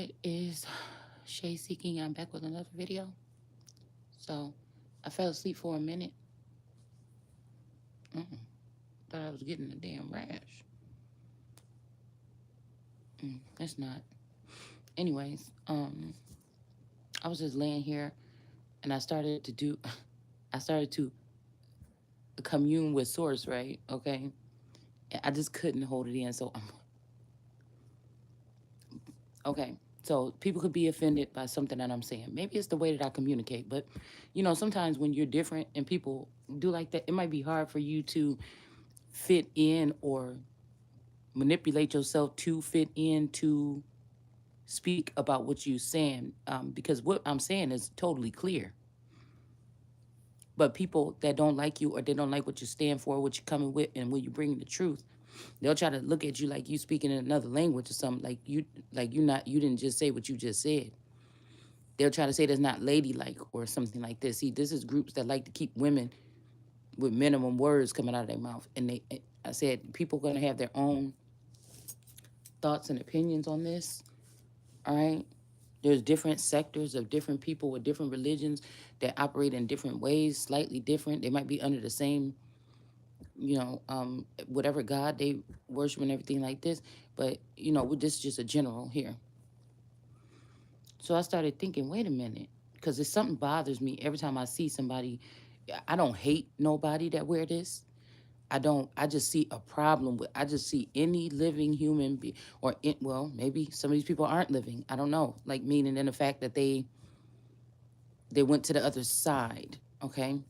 It is Shay Seeking. I'm back with another video. So I fell asleep for a minute. Thought I was getting a damn rash. It's not. Anyways, I was just laying here and I started to commune with Source, right? Okay. I just couldn't hold it in. So, okay. So people could be offended by something that I'm saying. Maybe it's the way that I communicate, but sometimes when you're different and people do like that, it might be hard for you to fit in or manipulate yourself to fit in to speak about what you're saying, because what I'm saying is totally clear. But people that don't like you or they don't like what you stand for, what you're coming with, and when you bring the truth, they'll try to look at you like you speaking in another language or something. You didn't just say what you just said. They'll try to say that's not ladylike or something like this. See, this is groups that like to keep women with minimum words coming out of their mouth. And I said, people are gonna have their own thoughts and opinions on this. All right. There's different sectors of different people with different religions that operate in different ways, slightly different. They might be under the same, whatever God they worship and everything like this. But, this is just a general here. So I started thinking, wait a minute, because if something bothers me every time I see somebody. I don't hate nobody that wear this. I just see a problem with, I just see any living human well, maybe some of these people aren't living. I don't know. Like, meaning in the fact that they went to the other side. Okay.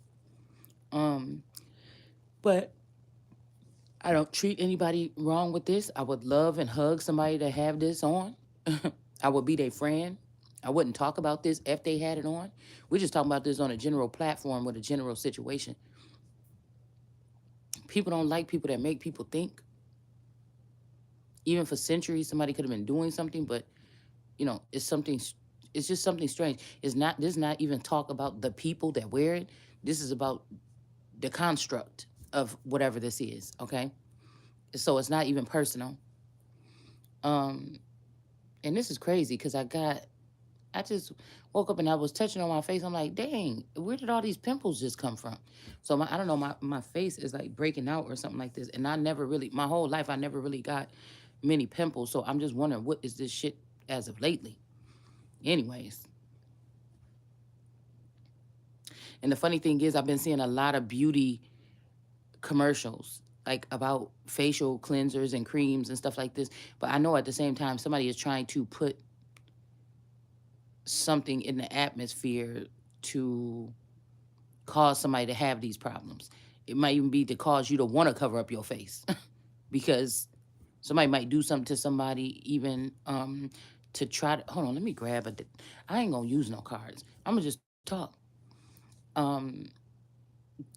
Um, but I don't treat anybody wrong with this. I would love and hug somebody to have this on. I would be their friend. I wouldn't talk about this if they had it on. We're just talking about this on a general platform with a general situation. People don't like people that make people think. Even for centuries, somebody could have been doing something, but it's something. It's just something strange. It's not. This is not even talk about the people that wear it. This is about the construct of whatever this is. Okay, so it's not even personal. Um, and this is crazy because I just woke up and I was touching on my face. I'm like, dang, where did all these pimples just come from? So I don't know, my face is like breaking out or something like this. And I never really, my whole life, I never really got many pimples. So I'm just wondering, what is this shit as of lately? Anyways, and the funny thing is, I've been seeing a lot of beauty commercials like about facial cleansers and creams and stuff like this. But I know at the same time, somebody is trying to put something in the atmosphere to cause somebody to have these problems. It might even be to cause you to want to cover up your face because somebody might do something to somebody even to try to hold on, let me grab a I ain't gonna use no cards. I'm gonna just talk. Um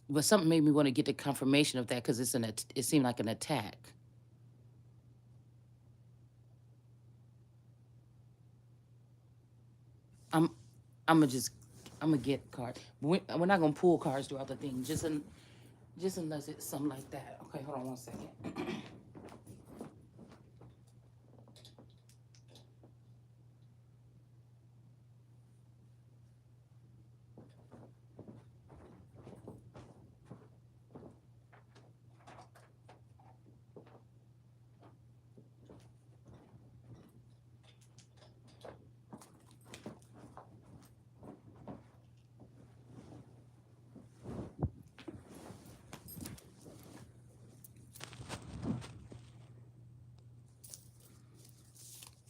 but something made me want to get the confirmation of that because it seemed like an attack. I'm I'm gonna just I'm gonna get cards. We're not gonna pull cards throughout the thing, just unless it's something like that. Okay, hold on one second.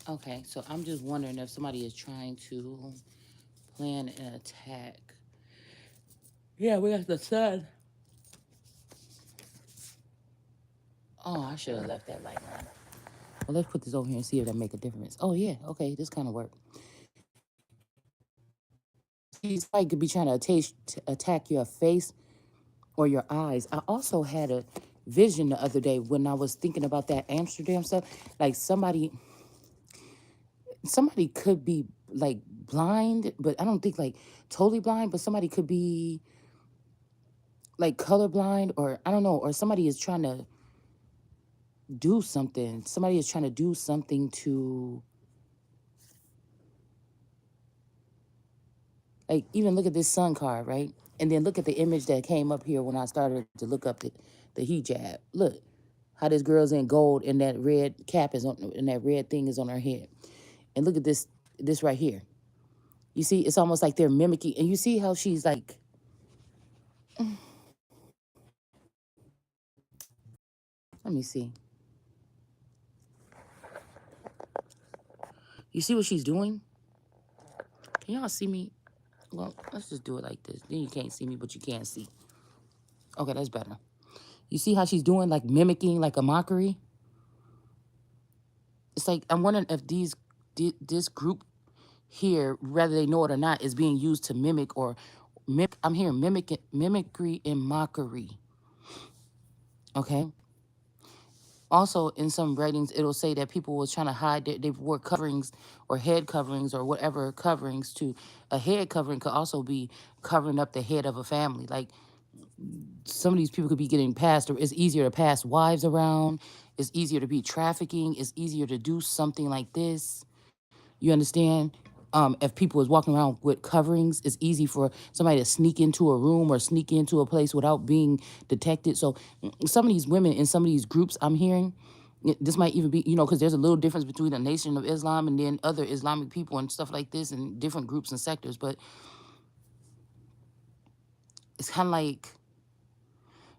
Okay, so I'm just wondering if somebody is trying to plan an attack. Yeah, we got the sun. Oh, I should have left that light on. Well, let's put this over here and see if that make a difference. Oh yeah, okay, this kind of work. See, somebody could be trying to attack your face or your eyes. I also had a vision the other day when I was thinking about that Amsterdam stuff. Like somebody could be like blind, but I don't think like totally blind, but somebody could be like colorblind, or I don't know, or somebody is trying to do something. Somebody is trying to do something to Like, even look at this sun card, right? And then look at the image that came up here when I started to look up the hijab. Look how this girl's in gold and that red cap is on, and that red thing is on her head. And look at this right here. You see, it's almost like they're mimicking. And you see how she's like, let me see. You see what she's doing? Can y'all see me? Well, let's just do it like this. Then you can't see me, but you can see. Okay, that's better. You see how she's doing, like mimicking, like a mockery? It's like, I'm wondering if this group here, whether they know it or not, is being used to mimic or mimic. I'm hearing mimicry and mockery. Okay. Also, in some writings, it'll say that people was trying to hide they wore coverings or head coverings or whatever coverings to a head covering could also be covering up the head of a family. Like, some of these people could be getting passed, or it's easier to pass wives around. It's easier to be trafficking. It's easier to do something like this. You understand? If people is walking around with coverings, it's easy for somebody to sneak into a room or sneak into a place without being detected. So some of these women in some of these groups I'm hearing, this might even be, because there's a little difference between the Nation of Islam and then other Islamic people and stuff like this and different groups and sectors. But it's kind of like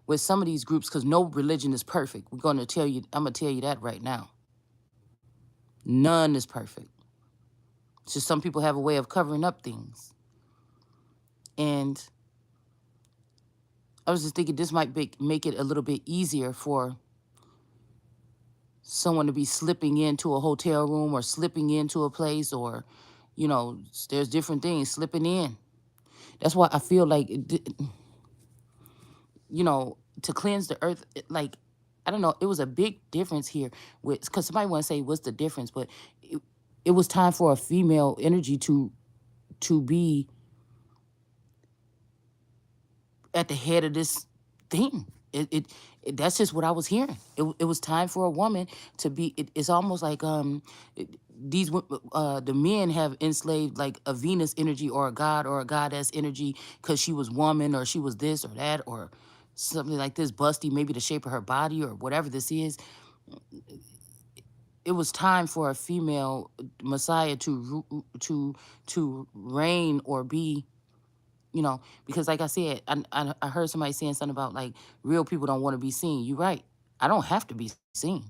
with some of these groups, because no religion is perfect. I'm going to tell you that right now. None is perfect. It's just some people have a way of covering up things. And I was just thinking this might make it a little bit easier for someone to be slipping into a hotel room or slipping into a place, or, there's different things slipping in. That's why I feel like, to cleanse the earth, like, I don't know, it was a big difference here with, because somebody want to say, what's the difference? But it was time for a female energy to be at the head of this thing. That's just what I was hearing. It was time for a woman to be. It's almost like the men have enslaved like a Venus energy or a god or a goddess energy because she was woman or she was this or that or something like this, busty, maybe the shape of her body or whatever this is. It was time for a female messiah to reign or be, because like I said, I heard somebody saying something about like real people don't want to be seen. You're right. I don't have to be seen,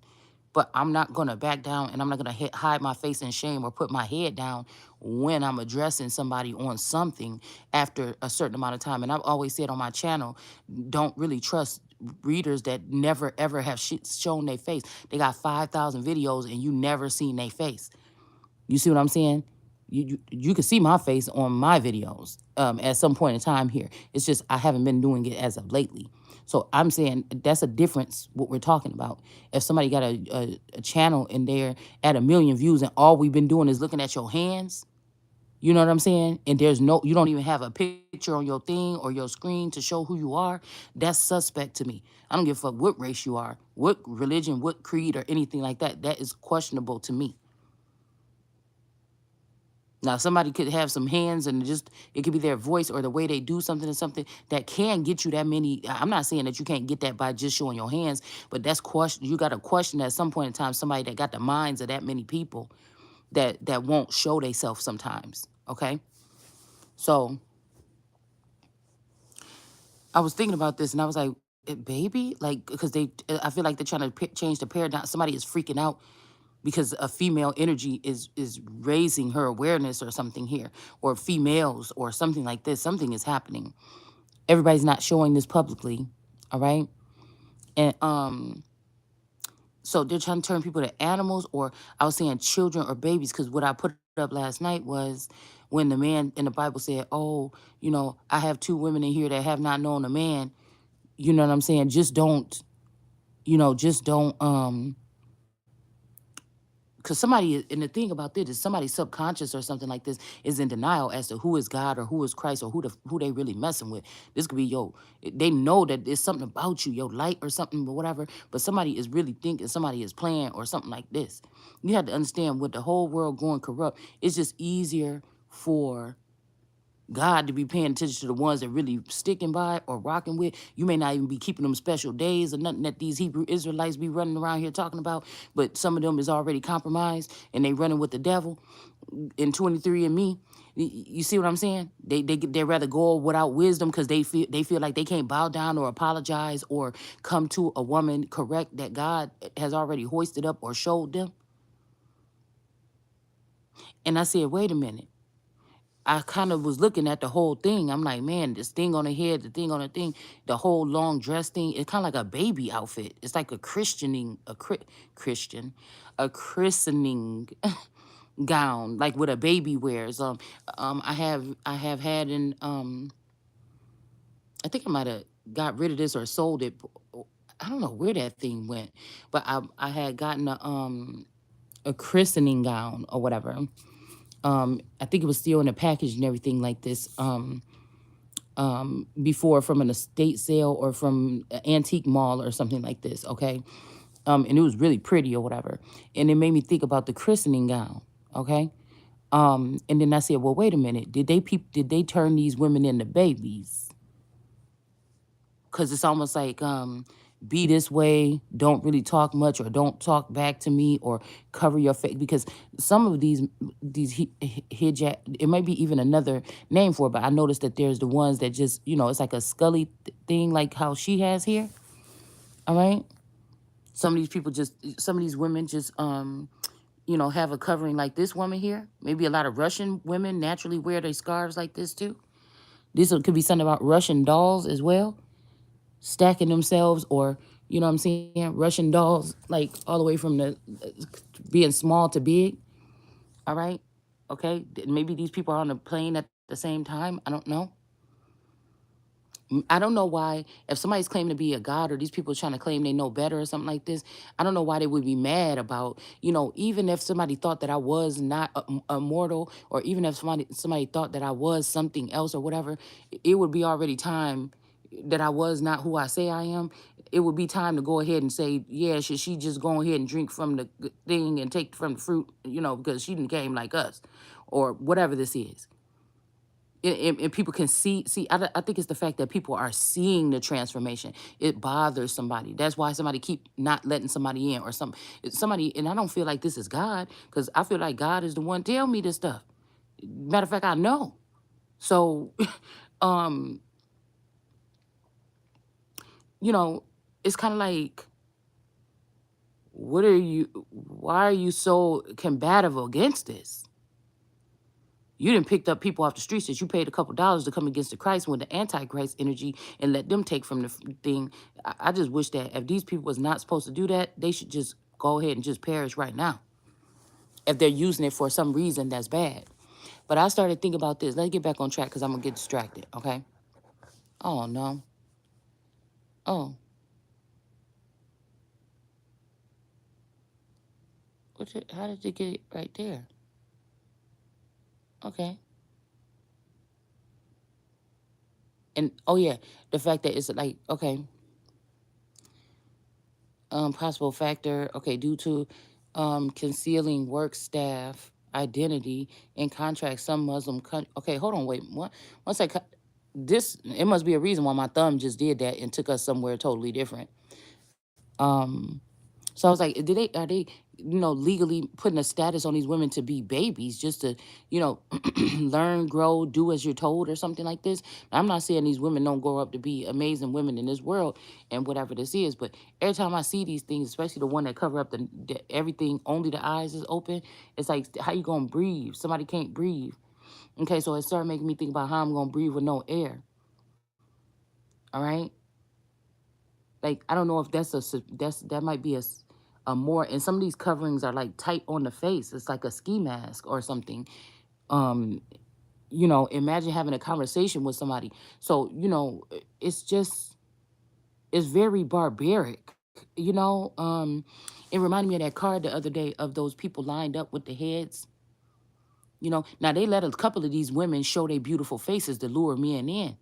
but I'm not going to back down and I'm not going to hide my face in shame or put my head down when I'm addressing somebody on something after a certain amount of time. And I've always said on my channel, don't really trust readers that never ever have shown their face. They got 5,000 videos and you never seen their face. You see what I'm saying? You can see my face on my videos at some point in time here. It's just I haven't been doing it as of lately. So I'm saying that's a difference what we're talking about. If somebody got a channel and they're at 1 million views and all we've been doing is looking at your hands, you know what I'm saying? And you don't even have a picture on your thing or your screen to show who you are, that's suspect to me. I don't give a fuck what race you are, what religion, what creed or anything like that. That is questionable to me. Now, somebody could have some hands and just, it could be their voice or the way they do something or something that can get you that many. I'm not saying that you can't get that by just showing your hands, but that's question. You got to question at some point in time somebody that got the minds of that many people that won't show themselves sometimes. Okay. So I was thinking about this and I was like, baby, like, because I feel like they're trying to change the paradigm. Somebody is freaking out because a female energy is raising her awareness or something here, or females or something like this. Something is happening. Everybody's not showing this publicly, all right? And so they're trying to turn people to animals, or I was saying children or babies, because what I put up last night was when the man in the Bible said, oh, I have 2 women in here that have not known a man. You know what I'm saying? Just don't because somebody, and the thing about this is somebody subconscious or something like this is in denial as to who is God or who is Christ or who they really messing with. This could be they know that there's something about you, your light or something or whatever, but somebody is really thinking somebody is playing or something like this. You have to understand, with the whole world going corrupt, it's just easier for God to be paying attention to the ones that really sticking by or rocking with. You may not even be keeping them special days or nothing that these Hebrew Israelites be running around here talking about, but some of them is already compromised and they running with the devil in 23 and me. You see what I'm saying? They rather go without wisdom because they feel like they can't bow down or apologize or come to a woman correct that God has already hoisted up or showed them. And I said, wait a minute. I kind of was looking at the whole thing. I'm like, man, this thing on the head, the thing on the thing, the whole long dress thing. It's kind of like a baby outfit. It's like a christening, Christian, a christening gown, like what a baby wears. I have had an I think I might have got rid of this or sold it. I don't know where that thing went, but I had gotten a christening gown or whatever. I think it was still in a package and everything like this. Before from an estate sale or from an antique mall or something like this. Okay, and it was really pretty or whatever, and it made me think about the christening gown. Okay, and then I said, well, wait a minute, did they turn these women into babies? Because it's almost like be this way, don't really talk much or don't talk back to me or cover your face, because some of these hijab, it might be even another name for it, but I noticed that there's the ones that just, it's like a scully thing, like how she has here. All right, some of these women just have a covering like this woman here. Maybe a lot of Russian women naturally wear their scarves like this too. This could be something about Russian dolls as well, stacking themselves, or what I'm saying, Russian dolls, like all the way from the being small to big. All right, okay. Maybe these people are on the plane at the same time. I don't know. I don't know why, if somebody's claiming to be a god or these people are trying to claim they know better or something like this, I don't know why they would be mad about, even if somebody thought that I was not immortal, or even if somebody thought that I was something else or whatever, it would be already time that I was not who I say I am. It would be time to go ahead and say, yeah, should she just go ahead and drink from the thing and take from the fruit, because she didn't came like us, or whatever this is. And people can see. I think it's the fact that people are seeing the transformation. It bothers somebody. That's why somebody keep not letting somebody in, or somebody. And I don't feel like this is God, because I feel like God is the one tell me this stuff. Matter of fact, I know. So, um, you know, it's kind of like, what are you? Why are you so combative against this? You didn't picked up people off the streets that you paid a couple dollars to come against the Christ with the Antichrist energy and let them take from the thing. I just wish that if these people was not supposed to do that, they should just go ahead and just perish right now. If they're using it for some reason that's bad. But I started thinking about this. Let's get back on track because I'm gonna get distracted. Okay. Oh no. Oh, how did they get it right there? Okay. And oh yeah, the fact that it's like, okay, possible factor, okay, due to concealing work staff identity in contract, some okay, hold on, wait, what? Once I cut this, it must be a reason why my thumb just did that and took us somewhere totally different. Um, so I was like, are they, legally putting a status on these women to be babies just to, learn, grow, do as you're told or something like this? I'm not saying these women don't grow up to be amazing women in this world and whatever this is, but every time I see these things, especially the one that cover up the everything, only the eyes is open, it's like, how you gonna breathe? Somebody can't breathe. Okay, so it started making me think about how I'm gonna breathe with no air. All right, like I don't know if that might be a more, and some of these coverings are like tight on the face. It's like a ski mask or something. Um, imagine having a conversation with somebody. So, it's just, it's very barbaric. It reminded me of that card the other day of those people lined up with the heads. Now they let a couple of these women show their beautiful faces to lure men in,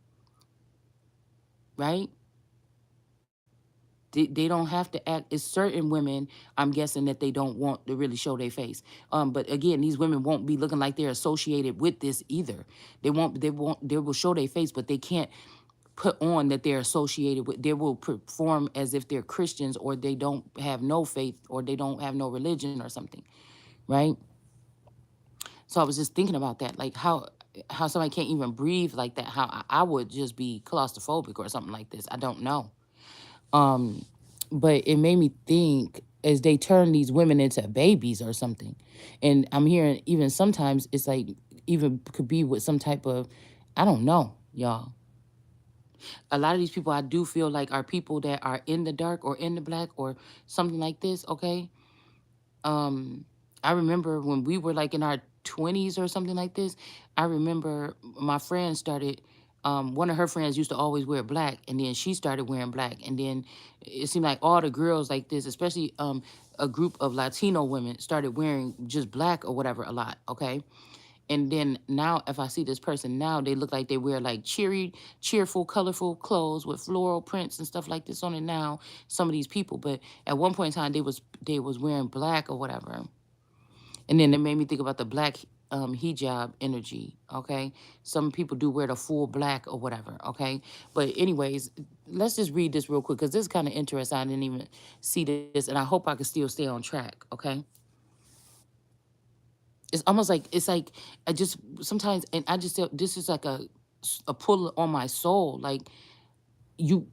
right? They don't have to act. It's certain women, I'm guessing, that they don't want to really show their face. But again, these women won't be looking like they're associated with this either. They will show their face, but they can't put on that they're associated with. They will perform as if they're Christians, or they don't have no faith, or they don't have no religion or something, right? So I was just thinking about that, like how somebody can't even breathe like that. How I would just be claustrophobic or something like this. I don't know. Um, but it made me think, as they turn these women into babies or something. And I'm hearing even sometimes it's like, even could be with some type of, I don't know, y'all. A lot of these people I do feel like are people that are in the dark or in the black or something like this, okay? um I remember when we were like in our 20s or something like this. I remember my friend started, one of her friends used to always wear black, and then she started wearing black, and then it seemed like all the girls like this, especially a group of Latino women, started wearing just black or whatever a lot, okay? And then now, if I see this person now, they look like they wear like cheerful, colorful clothes with floral prints and stuff like this on it now. Some of these people, but at one point in time, they was wearing black or whatever. And then it made me think about the black hijab energy. Okay, some people do wear the full black or whatever. Okay, but anyways, let's just read this real quick because this is kind of interesting. I didn't even see this, and I hope I can still stay on track. Okay, it's like I just sometimes, and I just feel this is like a pull on my soul. Like, you,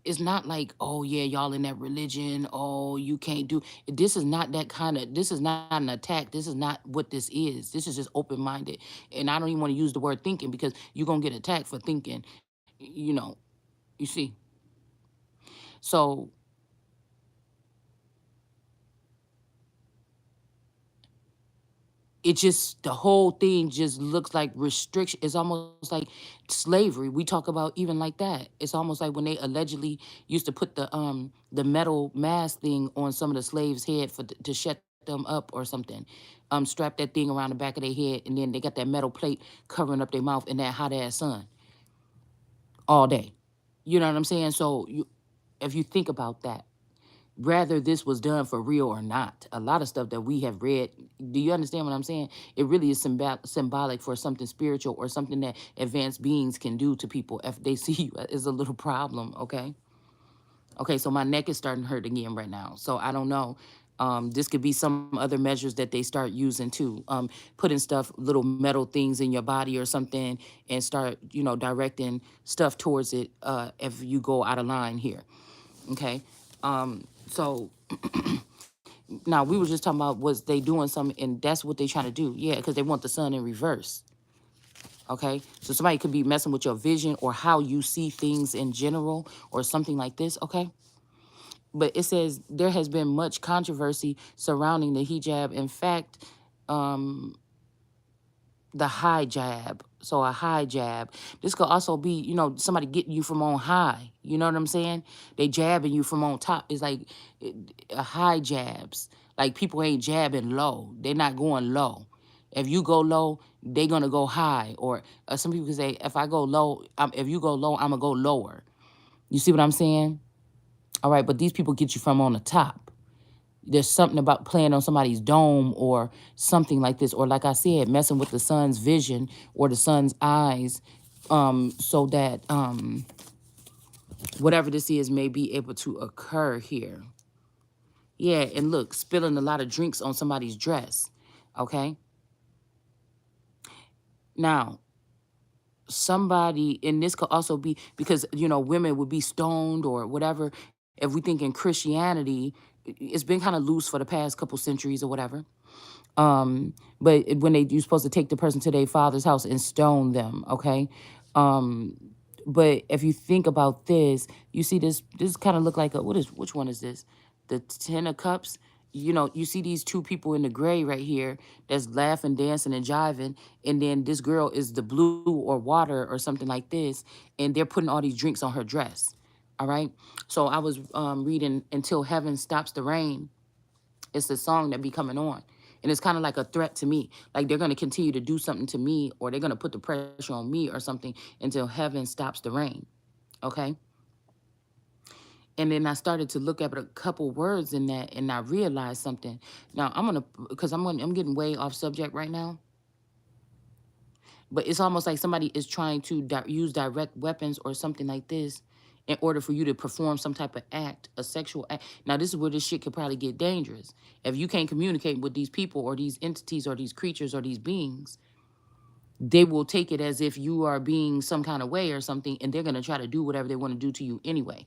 it's not like, oh yeah, y'all in that religion, oh you can't do this. Is not that kind of, this is not an attack. This is not what this is. This is just open-minded. And I don't even want to use the word thinking, because you're gonna get attacked for thinking, you see. So it just, the whole thing just looks like restriction. It's almost like slavery. We talk about even like that. It's almost like when they allegedly used to put the metal mask thing on some of the slaves' head to shut them up or something. Strap that thing around the back of their head, and then they got that metal plate covering up their mouth in that hot ass sun all day. You know what I'm saying? So if you think about that, whether this was done for real or not, a lot of stuff that we have read, do you understand what I'm saying? It really is symbolic for something spiritual, or something that advanced beings can do to people if they see you as a little problem, okay? Okay, so my neck is starting to hurt again right now. So I don't know. This could be some other measures that they start using too. Putting stuff, little metal things in your body or something, and start, directing stuff towards it if you go out of line here. Okay. So now we were just talking about, was they doing something, and that's what they trying to do. Yeah, because they want the sun in reverse. Okay. So somebody could be messing with your vision or how you see things in general or something like this. Okay. But it says there has been much controversy surrounding the hijab. In fact, the high jab. So a high jab. This could also be, somebody getting you from on high. You know what I'm saying? They jabbing you from on top. It's like high jabs. Like, people ain't jabbing low. They're not going low. If you go low, they gonna go high. Or some people say, if I go low, if you go low, I'm gonna go lower. You see what I'm saying? All right, but these people get you from on the top. There's something about playing on somebody's dome or something like this, or like I said, messing with the sun's vision or the sun's eyes, so that whatever this is may be able to occur here. Yeah, and look, spilling a lot of drinks on somebody's dress. Okay. Now, somebody, and this could also be because, women would be stoned or whatever. If we think in Christianity, it's been kind of loose for the past couple centuries or whatever. But when you're supposed to take the person to their father's house and stone them, okay? Um, but if you think about this, you see this kind of look like which one is this? The Ten of Cups. You see these two people in the gray right here that's laughing, dancing, and jiving, and then this girl is the blue or water or something like this, and they're putting all these drinks on her dress. All right. So I was reading "Until Heaven Stops the Rain." It's the song that be coming on. And it's kind of like a threat to me. Like, they're going to continue to do something to me, or they're going to put the pressure on me or something until heaven stops the rain. Okay. And then I started to look up at a couple words in that, and I realized something. Now I'm gonna, because I'm getting way off subject right now, but it's almost like somebody is trying to use direct weapons or something like this in order for you to perform some type of act, a sexual act. Now this is where this shit could probably get dangerous. If you can't communicate with these people or these entities or these creatures or these beings, they will take it as if you are being some kind of way or something, and they're going to try to do whatever they want to do to you anyway.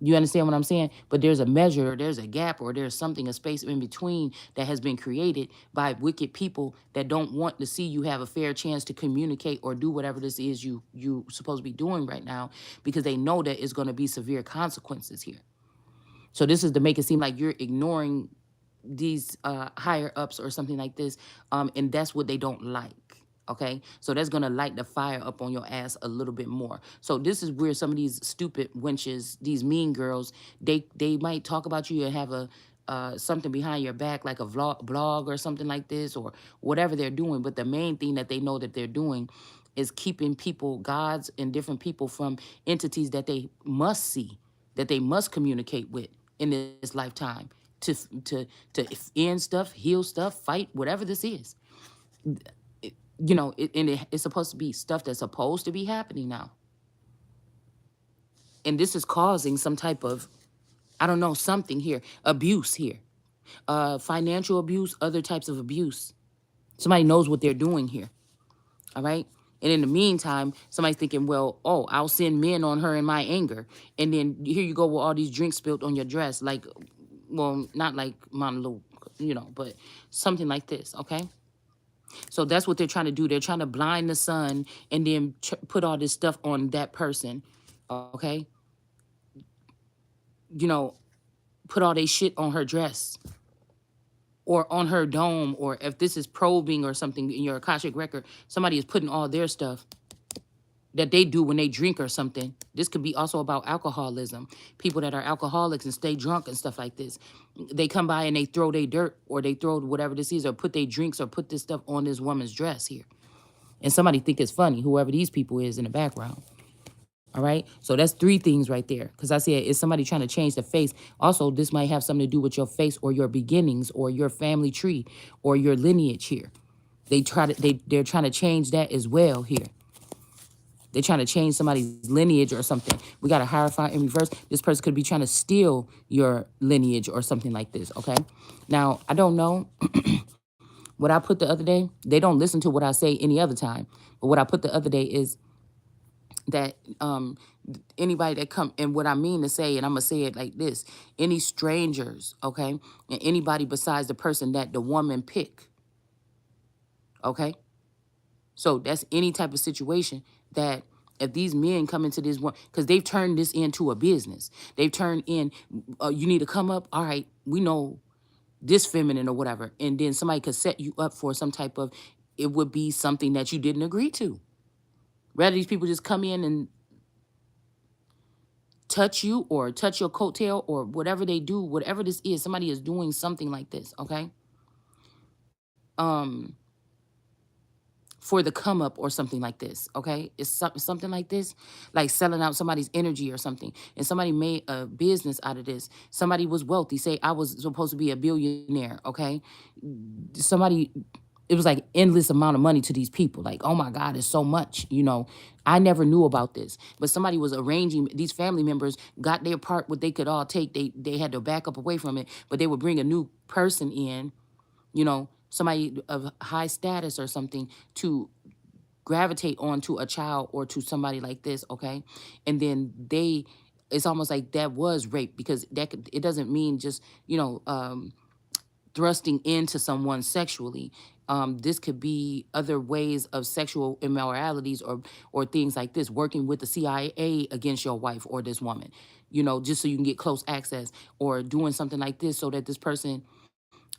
You understand what I'm saying? But there's a measure, or there's a gap, or there's something, a space in between that has been created by wicked people that don't want to see you have a fair chance to communicate or do whatever this is you supposed to be doing right now, because they know that it's going to be severe consequences here. So this is to make it seem like you're ignoring these higher ups or something like this, and that's what they don't like. Okay, so that's gonna light the fire up on your ass a little bit more. So this is where some of these stupid wenches, these mean girls, they might talk about you and have a something behind your back, like a blog or something like this, or whatever they're doing. But the main thing that they know that they're doing is keeping people, gods and different people, from entities that they must see, that they must communicate with in this lifetime, to to end stuff, heal stuff, fight, whatever this is. It's supposed to be stuff that's supposed to be happening now, and this is causing some type of, I don't know, something here, abuse here, financial abuse, other types of abuse. Somebody knows what they're doing here. All right. And in the meantime, somebody's thinking, well, oh, I'll send men on her in my anger. And then here you go with all these drinks spilled on your dress. Like, well, not like Monologue, but something like this. Okay. So that's what they're trying to do. They're trying to blind the sun and then put all this stuff on that person. Okay. You know, put all they shit on her dress or on her dome. Or if this is probing or something in your Akashic record, somebody is putting all their stuff that they do when they drink or something. This could be also about alcoholism. People that are alcoholics and stay drunk and stuff like this. They come by and they throw their dirt, or they throw whatever this is, or put their drinks or put this stuff on this woman's dress here. And somebody think it's funny, whoever these people is in the background. All right. So that's three things right there. Because I said, is somebody trying to change the face? Also, this might have something to do with your face or your beginnings or your family tree or your lineage here. They're trying to change that as well here. They're trying to change somebody's lineage or something. We got a Hierophant in reverse. This person could be trying to steal your lineage or something like this, okay? Now, I don't know. What I put the other day, they don't listen to what I say any other time. But what I put the other day is that anybody that come, and what I mean to say, and I'm going to say it like this, any strangers, okay? And anybody besides the person that the woman pick, okay? So that's any type of situation that if these men come into this one, because they've turned this into a business. They've turned in, you need to come up. All right, we know this feminine or whatever. And then somebody could set you up for some type of, it would be something that you didn't agree to. Rather, these people just come in and touch you or touch your coattail or whatever they do, whatever this is, somebody is doing something like this, okay? Um, for the come up or something like this, okay? It's something like this, like selling out somebody's energy or something. And somebody made a business out of this. Somebody was wealthy. Say I was supposed to be a billionaire, okay? Somebody, it was like endless amount of money to these people. Like, oh my God, it's so much, I never knew about this. But somebody was arranging, these family members got their part, what they could all take. They had to back up away from it, but they would bring a new person in, somebody of high status or something, to gravitate onto a child or to somebody like this, okay? And then it's almost like that was rape, because it doesn't mean just, thrusting into someone sexually. This could be other ways of sexual immoralities or things like this, working with the CIA against your wife or this woman, just so you can get close access, or doing something like this so that this person,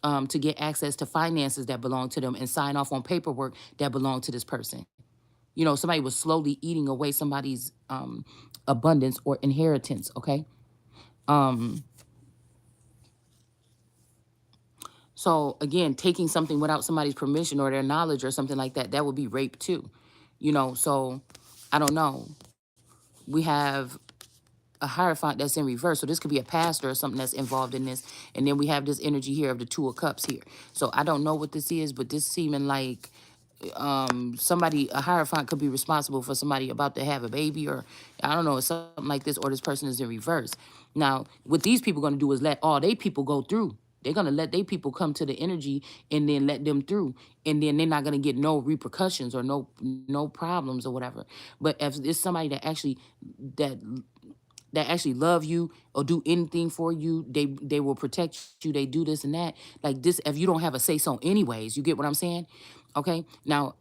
to get access to finances that belong to them and sign off on paperwork that belong to this person. Somebody was slowly eating away somebody's abundance or inheritance, okay? Um, so again, taking something without somebody's permission or their knowledge or something like that, that would be rape too. So I don't know. We have a hierophant that's in reverse. So this could be a pastor or something that's involved in this. And then we have this energy here of the Two of Cups here. So I don't know what this is, but this seeming like somebody, a hierophant could be responsible for somebody about to have a baby, or I don't know, something like this, or this person is in reverse. Now what these people going to do is let all they people go through. They're going to let they people come to the energy and then let them through, and then they're not going to get no repercussions or no problems or whatever. But if it's somebody that that actually love you or do anything for you, they will protect you, they do this and that, like this, if you don't have a say so anyways, you get what I'm saying? Okay, now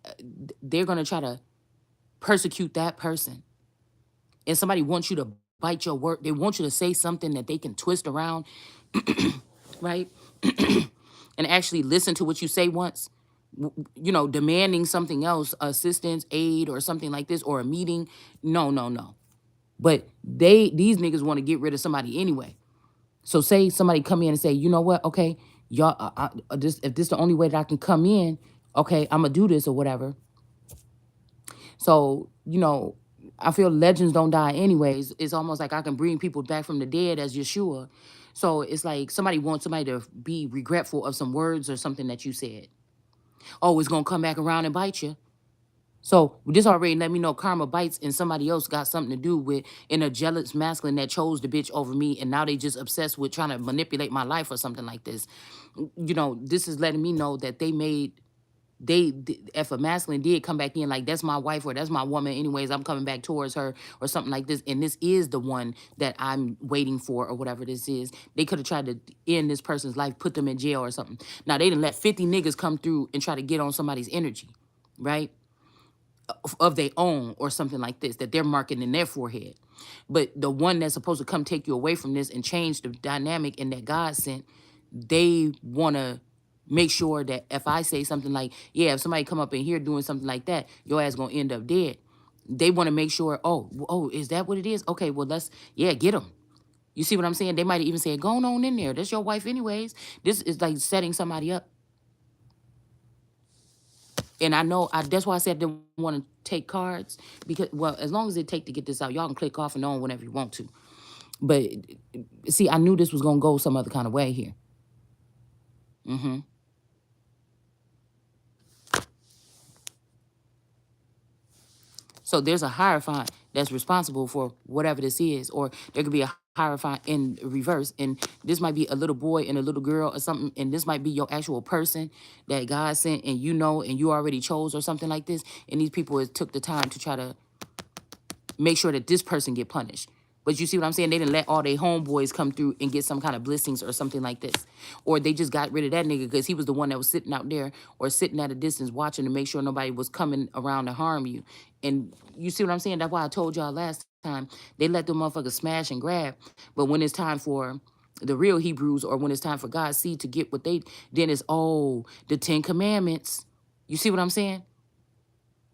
they're going to try to persecute that person, and somebody wants you to bite your word. They want you to say something that they can twist around, right? And actually listen to what you say once, demanding something else, assistance, aid, or something like this, or a meeting. No, no, no. But these niggas want to get rid of somebody anyway. So say somebody come in and say, you know what, okay, y'all, if this the only way that I can come in, okay, I'm gonna do this or whatever. So, I feel legends don't die anyways. It's almost like I can bring people back from the dead as Yeshua. So it's like somebody wants somebody to be regretful of some words or something that you said. Oh, it's gonna come back around and bite you. So this already let me know karma bites, and somebody else got something to do with in a jealous masculine that chose the bitch over me, and now they just obsessed with trying to manipulate my life or something like this. This is letting me know that if a masculine did come back in like that's my wife or that's my woman anyways, I'm coming back towards her or something like this, and this is the one that I'm waiting for or whatever this is. They could have tried to end this person's life, put them in jail or something. Now they didn't let 50 niggas come through and try to get on somebody's energy, right? Of their own or something like this that they're marking in their forehead. But the one that's supposed to come take you away from this and change the dynamic and that God sent, they want to make sure that if I say something like, yeah, if somebody come up in here doing something like that, your ass gonna end up dead. They want to make sure, oh, is that what it is? Okay, well, yeah, get them. You see what I'm saying? They might even say, go on in there. That's your wife anyways. This is like setting somebody up. And I know that's why I said I didn't want to take cards, because, well, as long as it take to get this out, y'all can click off and on whenever you want to. But see, I knew this was gonna go some other kind of way here. hmm So there's a hierophant that's responsible for whatever this is, or there could be a hierophant in reverse, and this might be a little boy and a little girl or something, and this might be your actual person that God sent, and and you already chose or something like this, and these people took the time to try to make sure that this person get punished. But you see what I'm saying? They didn't let all their homeboys come through and get some kind of blessings or something like this. Or they just got rid of that nigga because he was the one that was sitting out there or sitting at a distance watching to make sure nobody was coming around to harm you. And you see what I'm saying? That's why I told y'all last time, they let them motherfuckers smash and grab. But when it's time for the real Hebrews, or when it's time for God's seed to get what then it's, the 10 Commandments. You see what I'm saying?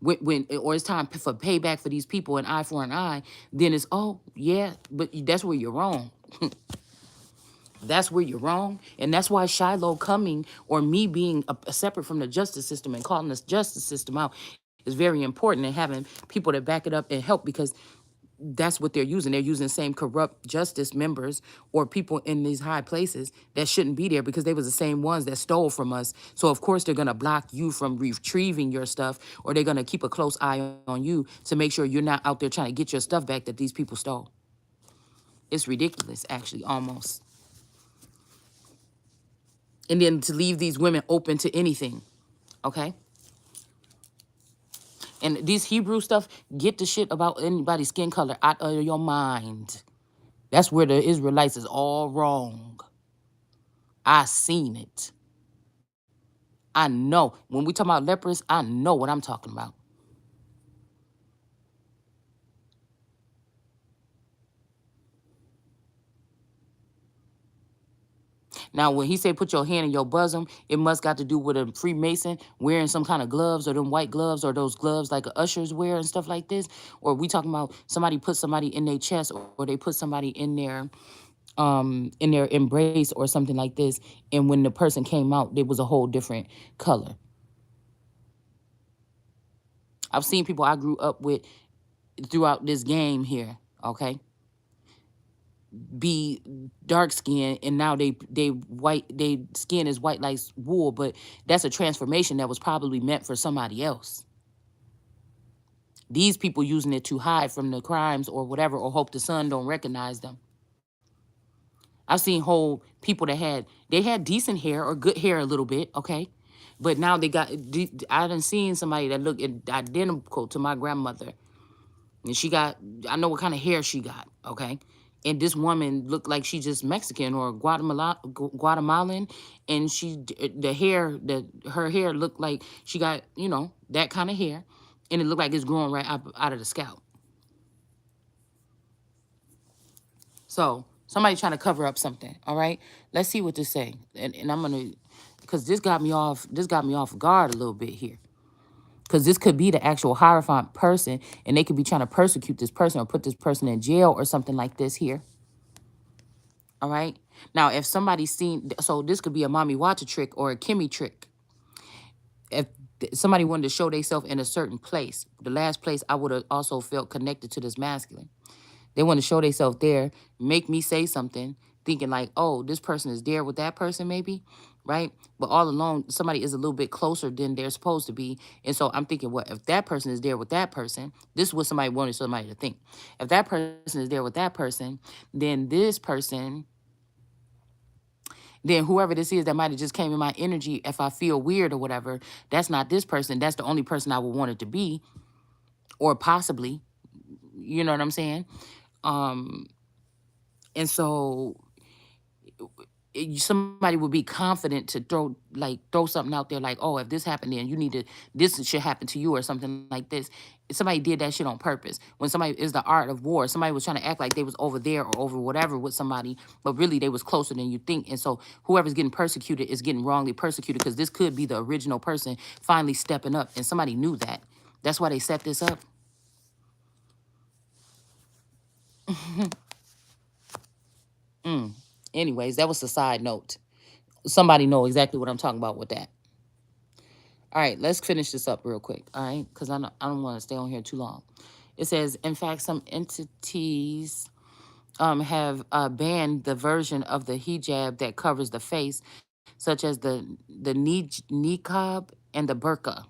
When or it's time for payback for these people, an eye for an eye, then it's, yeah, but that's where you're wrong. That's where you're wrong. And that's why Shiloh coming, or me being separate from the justice system and calling this justice system out, is very important, and having people that back it up and help, because that's what they're using. They're using the same corrupt justice members or people in these high places that shouldn't be there, because they was the same ones that stole from us. So of course they're gonna block you from retrieving your stuff, or they're gonna keep a close eye on you to make sure you're not out there trying to get your stuff back that these people stole. It's ridiculous, actually, almost. And then to leave these women open to anything, okay? And these Hebrew stuff, get the shit about anybody's skin color out of your mind. That's where the Israelites is all wrong. I seen it. I know. When we talk about lepers, I know what I'm talking about. Now, when he say put your hand in your bosom, it must got to do with a Freemason wearing some kind of gloves, or them white gloves, or those gloves like a ushers wear and stuff like this. Or we talking about somebody put somebody in their chest, or they put somebody in their embrace or something like this. And when the person came out, there was a whole different color. I've seen people I grew up with throughout this game here, okay? be dark skin, and now they skin is white like wool, but that's a transformation that was probably meant for somebody else. These people using it to hide from the crimes or whatever, or hope the sun don't recognize them. I've seen whole people that had decent hair or good hair a little bit, okay, but now they got. I done seen somebody that looked identical to my grandmother, and she got. I know what kind of hair she got, okay, and this woman looked like she just Mexican or Guatemalan, and the hair the her hair looked like she got that kind of hair, and it looked like it's growing right up out of the scalp. So somebody trying to cover up something. All right, let's see what this say. And I'm gonna, because this got me off. This got me off guard a little bit here. Because this could be the actual Hierophant person, and they could be trying to persecute this person or put this person in jail or something like this here. All right. Now, if somebody's seen, so this could be a mommy watch a trick or a Kimmy trick. If somebody wanted to show themselves in a certain place, the last place I would have also felt connected to this masculine. They want to show themselves there, make me say something, thinking like, oh, this person is there with that person, maybe, right? But all along, somebody is a little bit closer than they're supposed to be. And so I'm thinking, what if that person is there with that person? This is what somebody wanted somebody to think. If that person is there with that person, then this person, then whoever this is that might have just came in my energy, if I feel weird or whatever, that's not this person. That's the only person I would want it to be, or possibly, you know what I'm saying? Um, and so somebody would be confident to throw something out there like, oh, if this happened, then you need to, this should happen to you or something like this. Somebody did that shit on purpose. When somebody is the art of war, somebody was trying to act like they was over there or over whatever with somebody, but really they was closer than you think. And so whoever's getting persecuted is getting wrongly persecuted, because this could be the original person finally stepping up, and somebody knew that. That's why they set this up. Anyways, that was a side note. Somebody know exactly what I'm talking about with that. All right, let's finish this up real quick. All right, because I don't want to stay on here too long. It says, in fact, some entities have banned the version of the hijab that covers the face, such as the niqab and the burqa.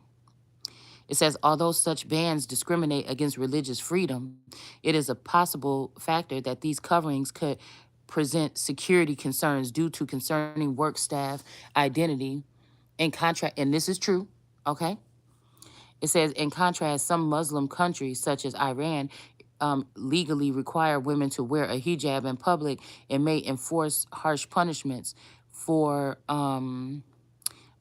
It says, although such bans discriminate against religious freedom, it is a possible factor that these coverings could present security concerns due to concerning work staff identity and contract. And this is true, okay? It says, in contrast, some Muslim countries, such as Iran, legally require women to wear a hijab in public and may enforce harsh punishments for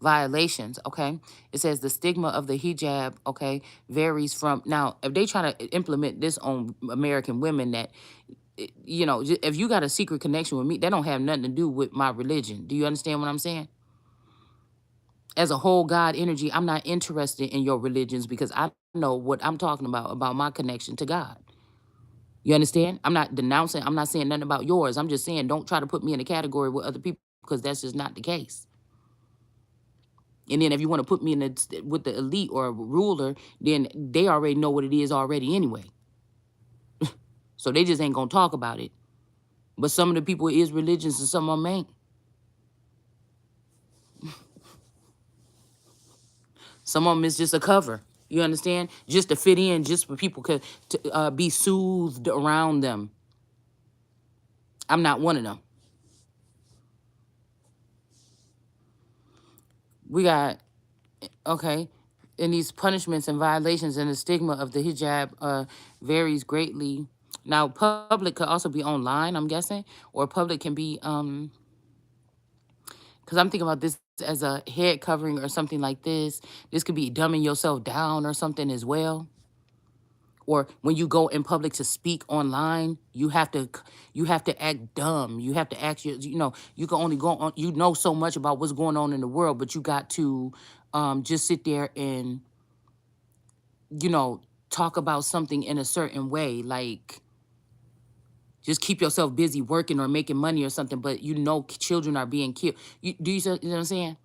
violations, okay? It says the stigma of the hijab, okay, varies from, now, if they try to implement this on American women, that, if you got a secret connection with me, that don't have nothing to do with my religion. Do you understand what I'm saying? As a whole God energy, I'm not interested in your religions, because I know what I'm talking about my connection to God. You understand? I'm not denouncing, I'm not saying nothing about yours. I'm just saying, don't try to put me in a category with other people, because that's just not the case. And then if you want to put me in with the elite or a ruler, then they already know what it is already anyway. So they just ain't gonna talk about it. But some of the people is religious and some of them ain't. Some of them is just a cover. You understand? Just to fit in, just for people could to, be soothed around them. I'm not one of them. We got, okay, and these punishments and violations and the stigma of the hijab varies greatly. Now, public could also be online, I'm guessing, or public can be, because I'm thinking about this as a head covering or something like this. This could be dumbing yourself down or something as well. Or when you go in public to speak online, you have to act dumb. You have to act, you can only go on, so much about what's going on in the world, but you got to just sit there and you know talk about something in a certain way, like just keep yourself busy working or making money or something, but children are being killed. You know what I'm saying?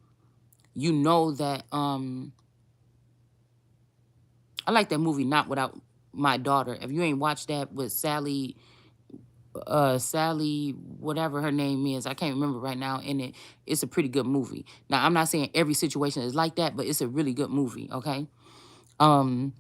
You know that I like that movie Not Without My Daughter. If you ain't watched that with Sally, Sally, whatever her name is. I can't remember right now. And it's a pretty good movie. Now I'm not saying every situation is like that, but it's a really good movie. Okay. Um,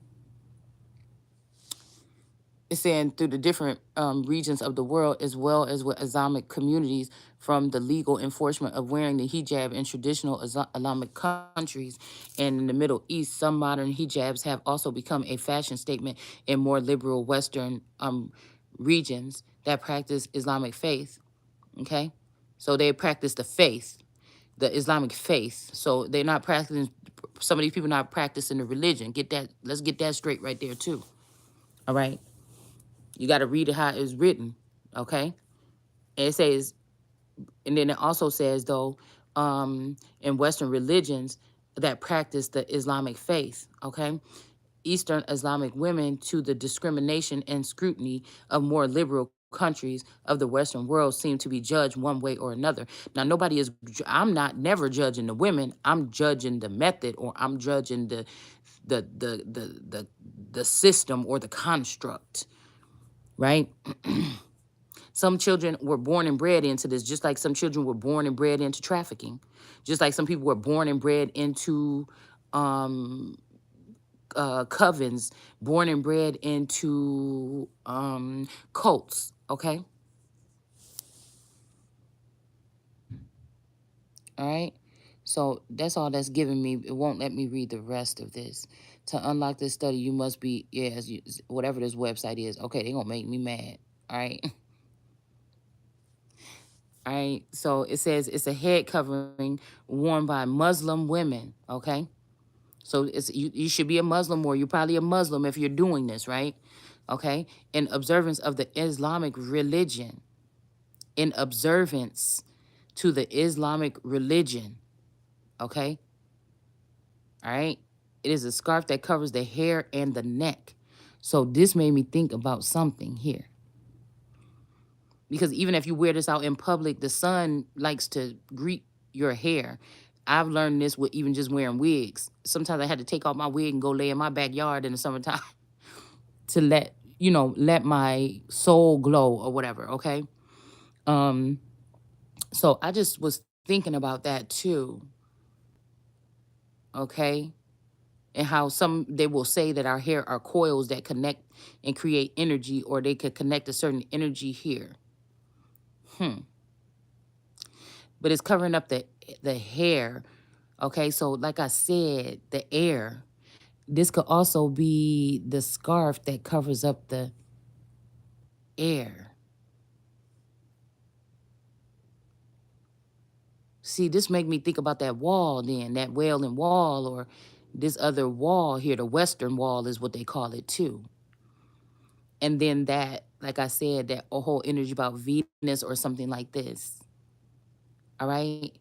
it's saying through the different regions of the world, as well as with Islamic communities, from the legal enforcement of wearing the hijab in traditional Islamic countries and in the Middle East, some modern hijabs have also become a fashion statement in more liberal Western regions that practice Islamic faith. Okay, so they practice the faith, the Islamic faith. So they're not practicing. Some of these people not practicing the religion. Get that? Let's get that straight right there too. All right. You got to read it how it's written, okay? And it says, and then it also says though, in Western religions that practice the Islamic faith, okay? Eastern Islamic women to the discrimination and scrutiny of more liberal countries of the Western world seem to be judged one way or another. Now, nobody is, I'm not never judging the women. I'm judging the method, or I'm judging the, the, the, the, the system or the construct, right? Some children were born and bred into this, just like some children were born and bred into trafficking, just like some people were born and bred into um, covens, born and bred into cults. Okay, all right. So that's all that's giving me. It won't let me read the rest of this. To unlock this study, you must be yes, whatever this website is. Okay, they're gonna make me mad. All right. All right. So it says it's a head covering worn by Muslim women. Okay. So you should be a Muslim, or you're probably a Muslim if you're doing this, right? Okay. In observance of the Islamic religion. In observance to the Islamic religion. Okay. All right. It is a scarf that covers the hair and the neck. So this made me think about something here. Because even if you wear this out in public, the sun likes to greet your hair. I've learned this with even just wearing wigs. Sometimes I had to take off my wig and go lay in my backyard in the summertime to let my soul glow or whatever. Okay. Um, so I just was thinking about that too. Okay. And how some they will say that our hair are coils that connect and create energy, or they could connect a certain energy here. Hmm. But it's covering up the hair. Okay, so like I said, the air. This could also be the scarf that covers up the air. See, this make me think about that wall then, that Wailing Wall, or this other wall here, the Western Wall is what they call it too. And then that, like I said, that whole energy about Venus or something like this. All right.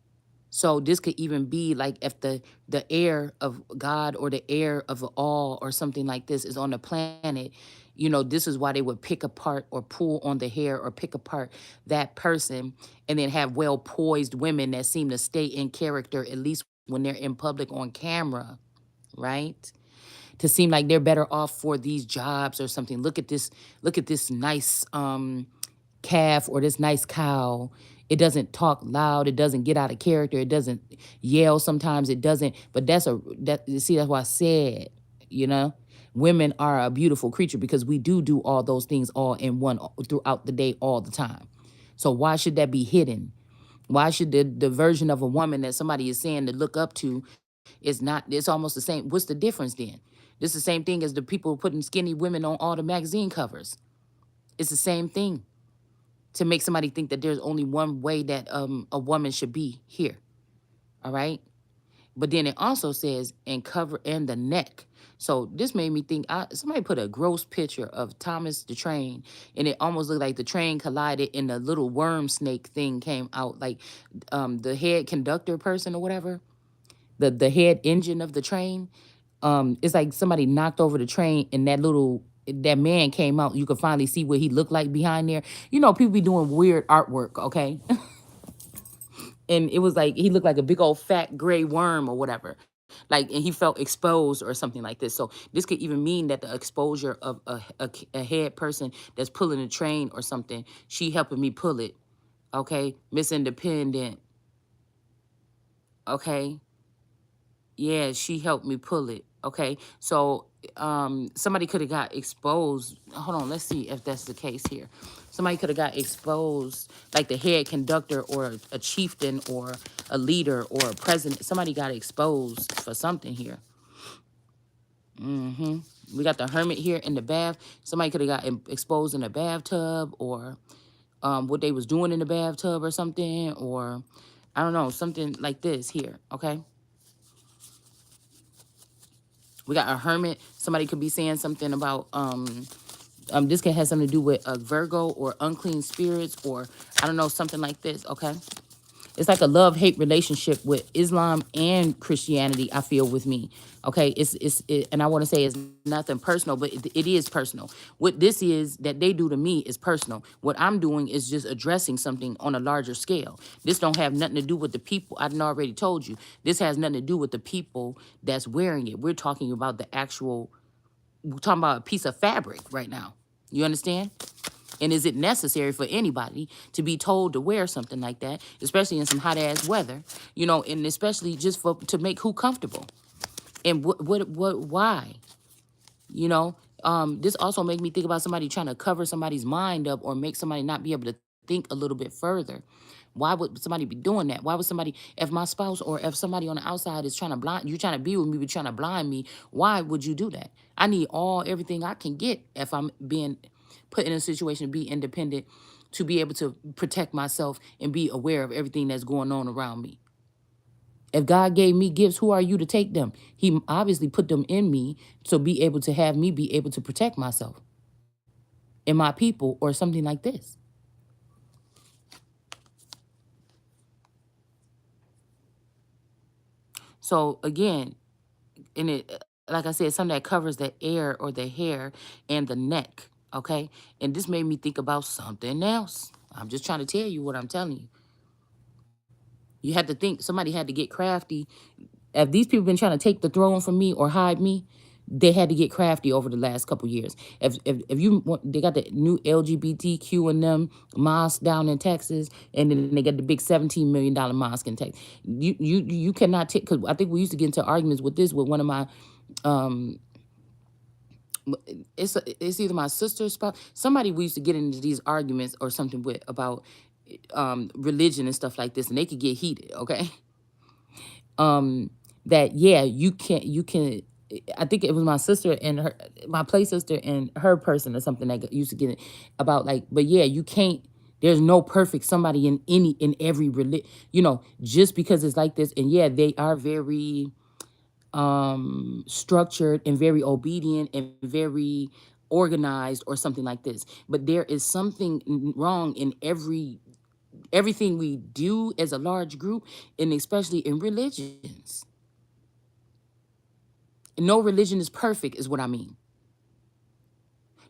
So this could even be like if the air of God or the air of all or something like this is on the planet, this is why they would pick apart or pull on the hair or pick apart that person, and then have well poised women that seem to stay in character, at least when they're in public on camera, right? To seem like they're better off for these jobs or something. Look at this nice calf or this nice cow. It doesn't talk loud. It doesn't get out of character. It doesn't yell sometimes. It doesn't. But you see, that's why I said, you know, women are a beautiful creature because we do all those things all in one throughout the day all the time. So why should that be hidden? Why should the version of a woman that somebody is saying to look up to is not, it's almost the same. What's the difference then? This is the same thing as the people putting skinny women on all the magazine covers. It's the same thing to make somebody think that there's only one way that a woman should be here. All right. But then it also says and cover and the neck. So this made me think. Somebody put a gross picture of Thomas the Train, and it almost looked like the train collided and the little worm snake thing came out, like the head conductor person or whatever, the head engine of the train. It's like somebody knocked over the train, and that man came out. You could finally see what he looked like behind there. People be doing weird artwork, okay? And it was like he looked like a big old fat gray worm or whatever. Like, and he felt exposed or something like this. So this could even mean that the exposure of a head person that's pulling a train or something, she helping me pull it. Okay, Miss Independent. Okay, yeah, she helped me pull it. Okay, so somebody could have got exposed. Hold on, let's see if that's the case here. Somebody could have got exposed, like the head conductor or a chieftain or a leader or a president. Somebody got exposed for something here. We got the hermit here in the bath. Somebody could have got exposed in the bathtub, or what they was doing in the bathtub or something, or I don't know, something like this here. Okay, we got a hermit. Somebody could be saying something about this could have something to do with a Virgo or unclean spirits, or I don't know, something like this. Okay, it's like a love-hate relationship with Islam and Christianity, I feel, with me. Okay, and I want to say it's nothing personal, but it is personal. What this is that they do to me is personal. What I'm doing is just addressing something on a larger scale. This don't have nothing to do with the people. I done already told you. This has nothing to do with the people that's wearing it. We're talking about the actual, we're talking about a piece of fabric right now. You understand? And is it necessary for anybody to be told to wear something like that, especially in some hot ass weather, and especially just for to make who comfortable? And why? You know, this also made me think about somebody trying to cover somebody's mind up or make somebody not be able to think a little bit further. Why would somebody be doing that? Why would somebody, if my spouse or if somebody on the outside is trying to blind, you trying to be with me, but trying to blind me, why would you do that? I need everything I can get if I'm being put in a situation to be independent, to be able to protect myself and be aware of everything that's going on around me. If God gave me gifts, who are you to take them? He obviously put them in me to be able to have me be able to protect myself and my people or something like this. So again, and it, like I said, something that covers the air or the hair and the neck. Okay. And this made me think about something else. I'm just trying to tell you what I'm telling you. You had to think somebody had to get crafty. If these people been trying to take the throne from me or hide me, they had to get crafty over the last couple years. If you want, they got the new LGBTQ and them mosque down in Texas, and then they got the big $17 million mosque in Texas. You cannot take, because I think we used to get into arguments with this with one of my um it's either my sister's spouse, somebody we used to get into these arguments or something with about religion and stuff like this, and they could get heated. Okay, that yeah, you can. I think it was my sister and my play sister and her person or something that used to get it about, like, but yeah, you can't. There's no perfect somebody in every religion, just because it's like this. And yeah, they are very structured and very obedient and very organized or something like this. But there is something wrong in everything we do as a large group, and especially in religions. No religion is perfect, is what I mean.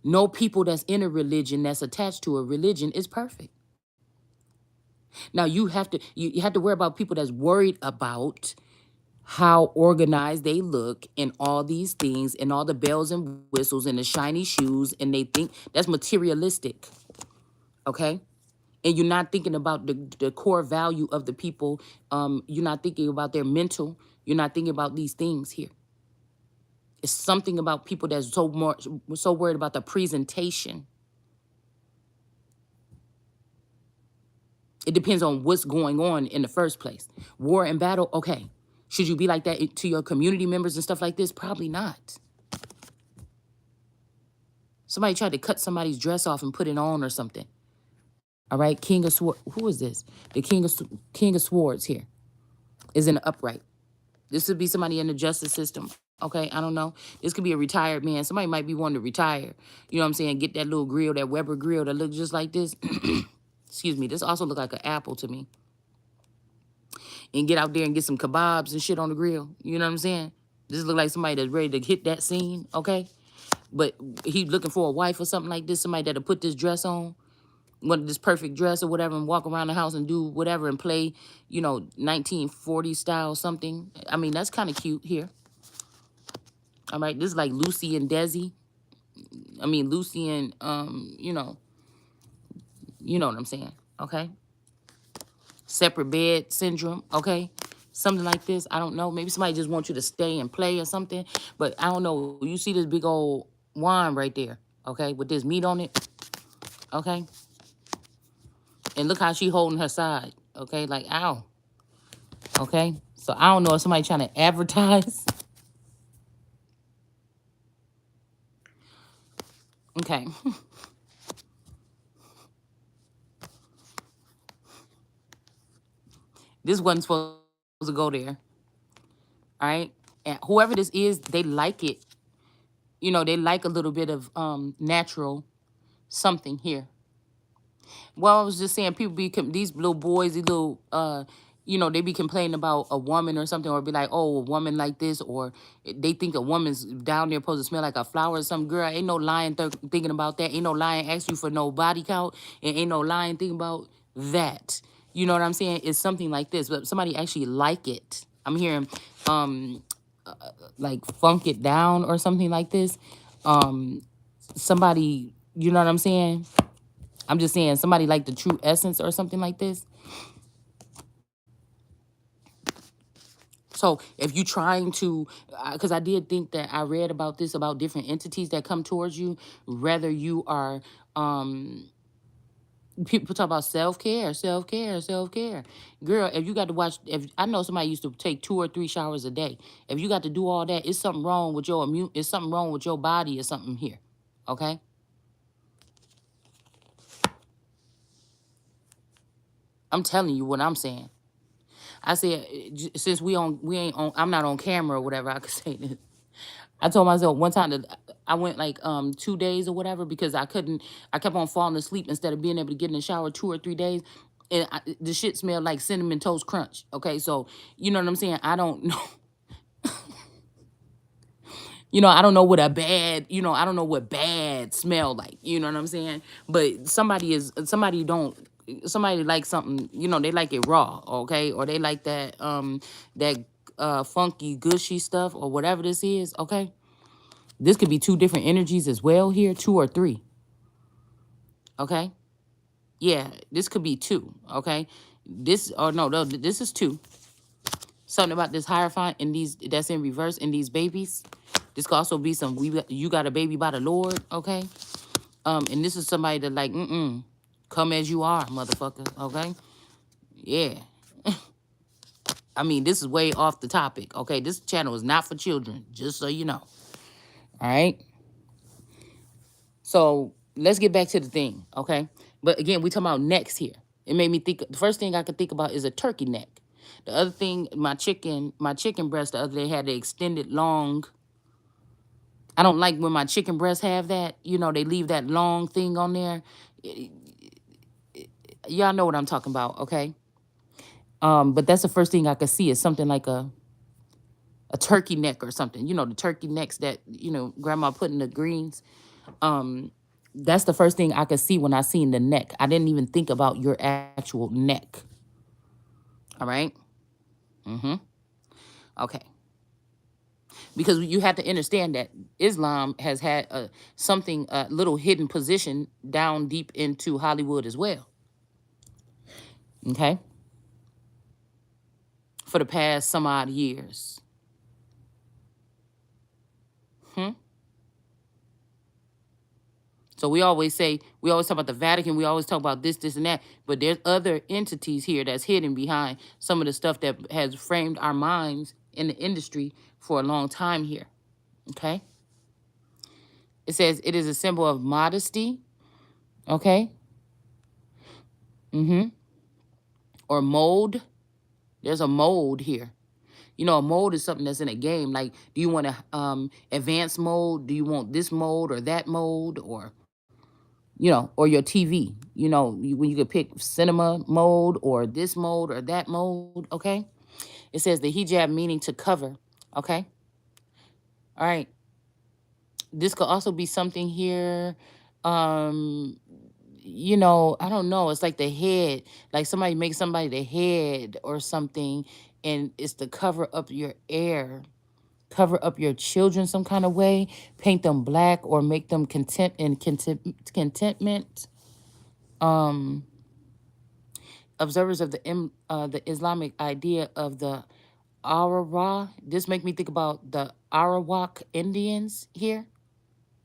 No people that's in a religion, that's attached to a religion, is perfect. Now you have to worry about people that's worried about how organized they look and all these things and all the bells and whistles and the shiny shoes, and they think that's materialistic. Okay, and you're not thinking about the core value of the people. You're not thinking about their mental. You're not thinking about these things here. It's something about people that's so worried about the presentation. It depends on what's going on in the first place. War and battle, okay. Should you be like that to your community members and stuff like this? Probably not. Somebody tried to cut somebody's dress off and put it on or something. All right, King of Swords. Who is this? The King of Swords here is in the upright. This would be somebody in the justice system. Okay, I don't know. This could be a retired man. Somebody might be wanting to retire. You know what I'm saying? Get that little grill, that Weber grill that looks just like this. Excuse me. This also look like an apple to me. And get out there and get some kebabs and shit on the grill. You know what I'm saying? This look like somebody that's ready to hit that scene. Okay, but he looking for a wife or something like this. Somebody that'll put this dress on. what this perfect dress or whatever and walk around the house and do whatever and play, 1940 style something. I mean, that's kind of cute here. All right, this is like Lucy and Desi. I mean, Lucy and you know what I'm saying. Okay, separate bed syndrome. Okay, something like this. I don't know. Maybe somebody just wants you to stay and play or something. But I don't know. You see this big old wine right there. Okay, with this meat on it. Okay, and look how she holding her side. Okay, like ow. Okay, so I don't know if somebody trying to advertise. Okay, this wasn't supposed to go there. All right, and whoever this is, they like it. They like a little bit of natural something here. Well, I was just saying, people these little boys, these little, they be complaining about a woman or something, or be like, oh, a woman like this, or they think a woman's down there supposed to smell like a flower or some girl. Ain't no lying thinking about that. Ain't no lying asking you for no body count, and ain't no lying thinking about that. You know what I'm saying? It's something like this, but somebody actually like it. I'm hearing, um, like funk it down or something like this. Um, somebody, you know what I'm saying? I'm just saying somebody like the true essence or something like this. So if you're trying to, because I did think that I read about this about different entities that come towards you, whether you are, people talk about self-care, self-care, self-care. Girl, if you got to watch, if I know somebody used to take 2 or 3 showers a day. If you got to do all that, it's something wrong with your immune, it's something wrong with your body or something here. Okay? I'm telling you what I'm saying. I said, since we ain't on, I'm not on camera or whatever, I could say this. I told myself one time that I went like 2 days or whatever because I kept on falling asleep instead of being able to get in the shower 2 or 3 days. And the shit smelled like cinnamon toast crunch. Okay, so you know what I'm saying? I don't know. I don't know what a bad, I don't know what bad smell like. You know what I'm saying? But somebody like something, they like it raw, okay? Or they like that funky gushy stuff or whatever this is, okay? This could be two different energies as well here, two or three, okay? Yeah, this could be two, okay? No, this is two. Something about this Hierophant and these that's in reverse in these babies. This could also be you got a baby by the Lord, okay? And this is somebody that like, come as you are, motherfucker, okay? Yeah. I mean, this is way off the topic, okay? This channel is not for children, just so you know. All right? So let's get back to the thing, okay? But again, we talking about necks here. It made me think. The first thing I could think about is a turkey neck. The other thing, my chicken breast the other day had the extended long. I don't like when my chicken breasts have that. They leave that long thing on there. Y'all know what I'm talking about, okay? But that's the first thing I could see is something like a turkey neck or something. The turkey necks that grandma put in the greens. Um, that's the first thing I could see when I seen the neck. I didn't even think about your actual neck. All right. Mm-hmm. Okay. Because you have to understand that Islam has had a little hidden position down deep into Hollywood as well. Okay. For the past some odd years. Hmm? So we always talk about the Vatican, we always talk about this, and that, but there's other entities here that's hidden behind some of the stuff that has framed our minds in the industry for a long time here. Okay? It says it is a symbol of modesty, okay? Mm-hmm. Or mold. There's a mold here. A mold is something that's in a game. Like, do you want to advanced mode? Do you want this mode or that mode? Or your TV, when you could pick cinema mode or this mode or that mode, okay? It says the hijab meaning to cover, okay? All right. This could also be something here. Um, I don't know. It's like the head, like somebody makes somebody the head or something, and it's to cover up your air, cover up your children some kind of way, paint them black or make them contentment. Um, Observers of the Islamic idea of the Arawak. This make me think about the Arawak Indians here.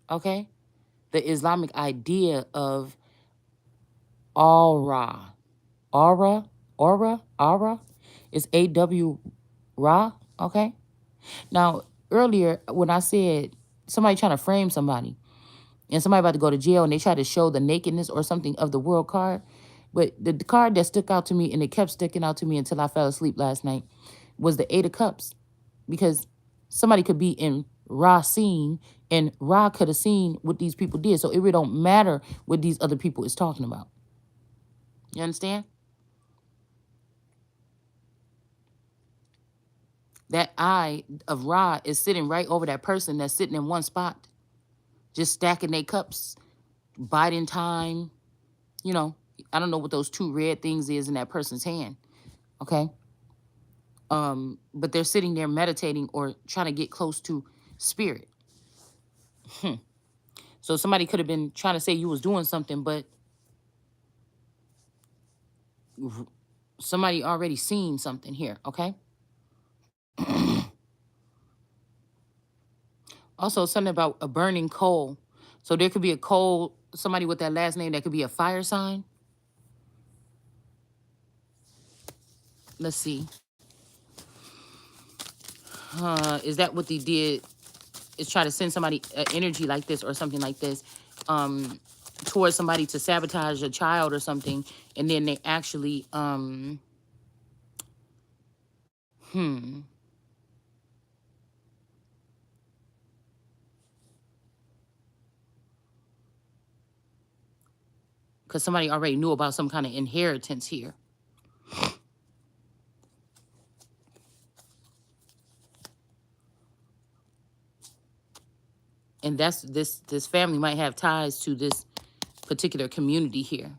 Okay, the Islamic idea of Aura, Aura is AW Ra. Okay. Now earlier when I said somebody trying to frame somebody and somebody about to go to jail and they try to show the nakedness or something of the world card, but the card that stuck out to me and it kept sticking out to me until I fell asleep last night was the Eight of Cups, because somebody could be in Ra scene and Ra could have seen what these people did. So it really don't matter what these other people is talking about. You understand? That eye of Ra is sitting right over that person that's sitting in one spot, just stacking their cups, biding time. You know, I don't know what those two red things is in that person's hand. Okay. But they're sitting there meditating or trying to get close to spirit. So somebody could have been trying to say you was doing something, but somebody already seen something here. Okay. Also, something about a burning coal. So there could be a coal, somebody with that last name that could be a fire sign. Let's see. Is that what they did? Is try to send somebody energy like this or something like this um, towards somebody to sabotage a child or something, and then they actually hmm because somebody already knew about some kind of inheritance here, and that's this family might have ties to this particular community here.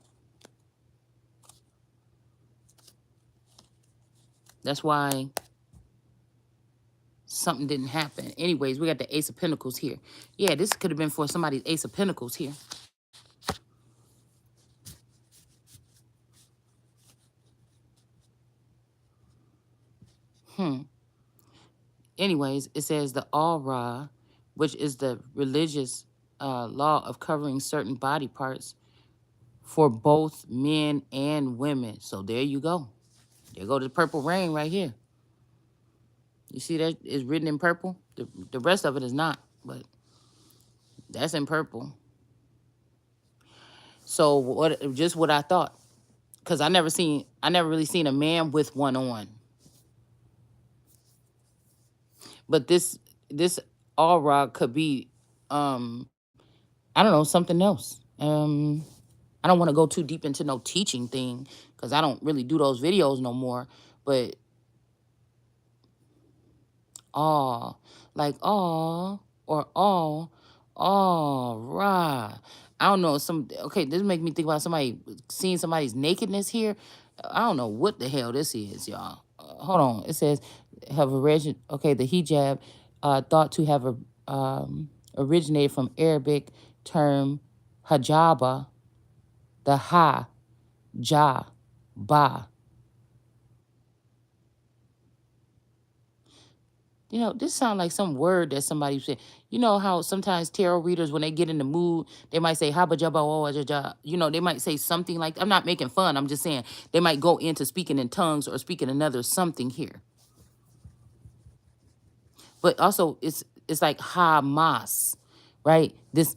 That's why something didn't happen. Anyways, we got the Ace of Pentacles here. Yeah, this could have been for somebody's Ace of Pentacles here. Anyways, it says the aura, which is the religious law of covering certain body parts for both men and women. So there you go. There go the purple rain right here. You see that is written in purple? The rest of it is not, but that's in purple. So what I thought. Because I never really seen a man with one on. But this aura could be I don't know, something else. I don't want to go too deep into no teaching thing because I don't really do those videos no more. But aw, like aw or all right. I don't know. Okay, this make me think about somebody seeing somebody's nakedness here. I don't know what the hell this is, y'all. Hold on. It says have origin. Okay, the hijab, thought to have originated from Arabic term hijaba, the ha, ja, ba. This sounds like some word that somebody said. You know how sometimes tarot readers, when they get in the mood, they might say haba jaba oh jaja. They might say something like. I'm not making fun. I'm just saying they might go into speaking in tongues or speaking another something here. But also, it's like Hamas, right? This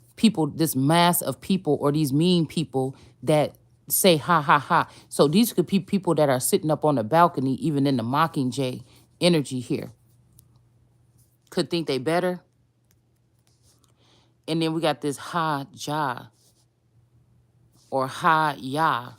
mass of people, or these mean people that say ha ha ha. So these could be people that are sitting up on the balcony, even in the Mockingjay energy here. Could think they better. And then we got this ha ja or ha ya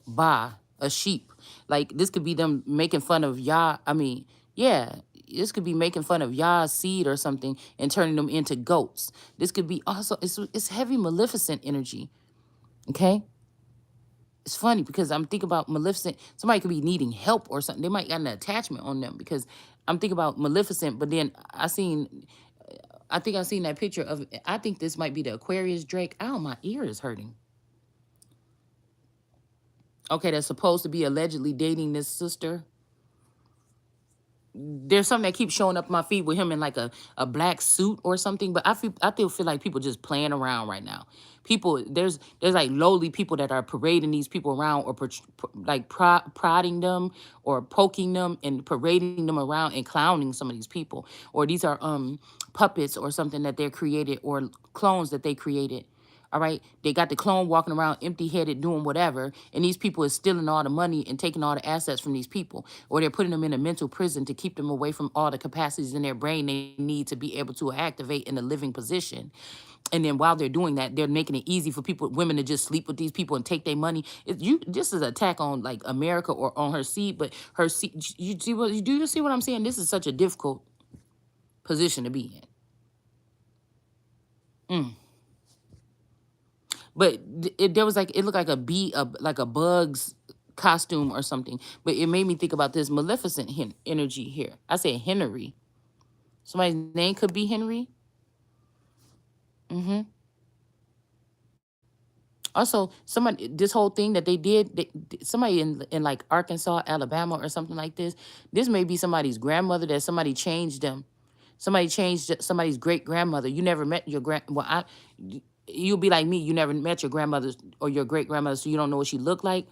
ba, a sheep. Like this could be them making fun of ya. I mean, yeah, this could be making fun of Yah's seed or something and turning them into goats. This could be also, it's heavy maleficent energy. Okay. It's funny because I'm thinking about Maleficent. Somebody could be needing help or something. They might got an attachment on them because I'm thinking about Maleficent. But then I think I seen that picture of. I think this might be the Aquarius Drake. Ow, my ear is hurting. Okay, that's supposed to be allegedly dating this sister. There's something that keeps showing up in my feed with him in like a black suit or something. But I still feel like people just playing around right now. People there's like lowly people that are parading these people around or prodding them or poking them and parading them around and clowning some of these people. Or these are puppets or something that they're created or clones that they created. All right. They got the clone walking around empty headed doing whatever. And these people is stealing all the money and taking all the assets from these people. Or they're putting them in a mental prison to keep them away from all the capacities in their brain they need to be able to activate in a living position. And then while they're doing that, they're making it easy for people, women to just sleep with these people and take their money. This is an attack on like America or on her seed, but her seed, you see what I'm saying? This is such a difficult position to be in. But there was like, it looked like a bee, like a bug's costume or something. But it made me think about this maleficent energy here. I said Henry. Somebody's name could be Henry. hmm Also, somebody, this whole thing that they did, somebody in like Arkansas, Alabama, or something like this. This may be somebody's grandmother that somebody changed them. Somebody changed somebody's great grandmother. You never met your you'll be like me. You never met your grandmother or your great grandmother, so you don't know what she looked like.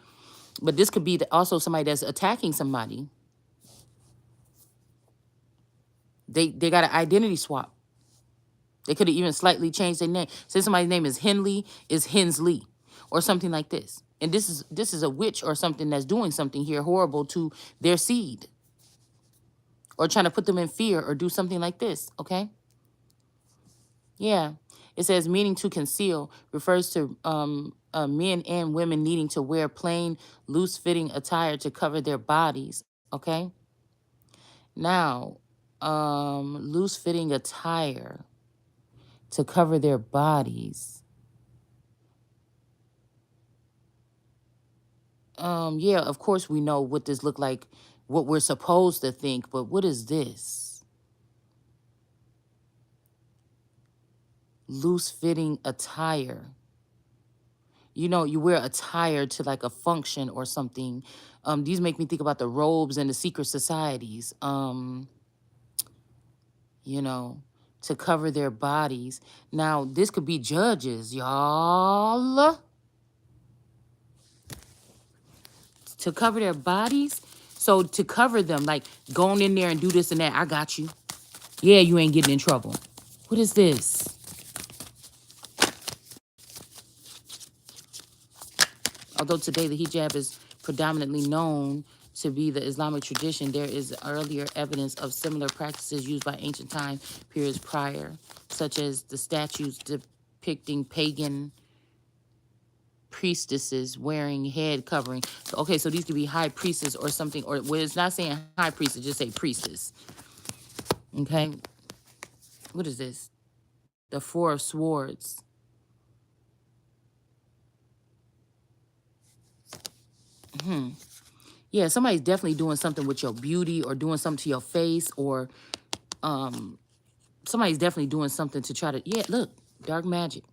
But this could be also somebody that's attacking somebody. They got an identity swap. They could have even slightly changed their name. Say somebody's name is Henley, is Hensley, or something like this. And this is a witch or something that's doing something here horrible to their seed, or trying to put them in fear or do something like this. Okay. Yeah. It says meaning to conceal refers to men and women needing to wear plain, loose-fitting attire to cover their bodies. Okay. Now, loose-fitting attire to cover their bodies. Yeah, of course we know what this look like, what we're supposed to think, but what is this? Loose-fitting attire. You know, you wear attire to like a function or something. These make me think about the robes and the secret societies. You know, to cover their bodies. Now, this could be judges, y'all. To cover their bodies. So to cover them, like going in there and do this and that, I got you. Yeah, you ain't getting in trouble. What is this? Although today the hijab is predominantly known to be the Islamic tradition, there is earlier evidence of similar practices used by ancient time periods prior, such as the statues depicting pagan priestesses wearing head covering. So, okay, so these could be high priestess or something, or well, it's not saying high priestess, just say priestess. Okay, what is this? The Four of Swords. Yeah, somebody's definitely doing something with your beauty or doing something to your face, or somebody's definitely doing something to try to, yeah, look, dark magic.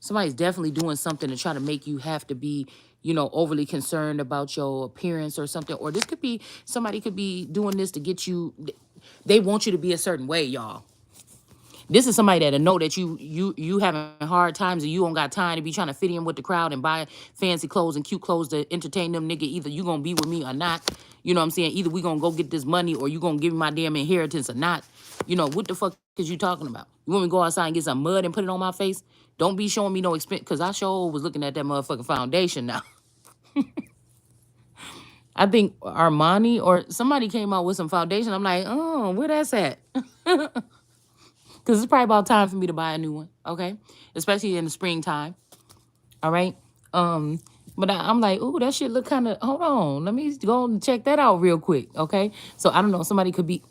Somebody's definitely doing something to try to make you have to be, overly concerned about your appearance or something. Or this could be, somebody could be doing this to get you, they want you to be a certain way, y'all. This is somebody that'll know that you having hard times and you don't got time to be trying to fit in with the crowd and buy fancy clothes and cute clothes to entertain them, nigga. Either you gonna be with me or not. You know what I'm saying? Either we gonna go get this money or you gonna give me my damn inheritance or not. What the fuck is you talking about? You want me to go outside and get some mud and put it on my face? Don't be showing me no expense, because I sure was looking at that motherfucking foundation now. I think Armani or somebody came out with some foundation. I'm like, oh, where that's at? Because it's probably about time for me to buy a new one, okay? Especially in the springtime, all right? But I'm like, ooh, that shit look kind of. Hold on, let me go and check that out real quick, okay? So I don't know. Somebody could be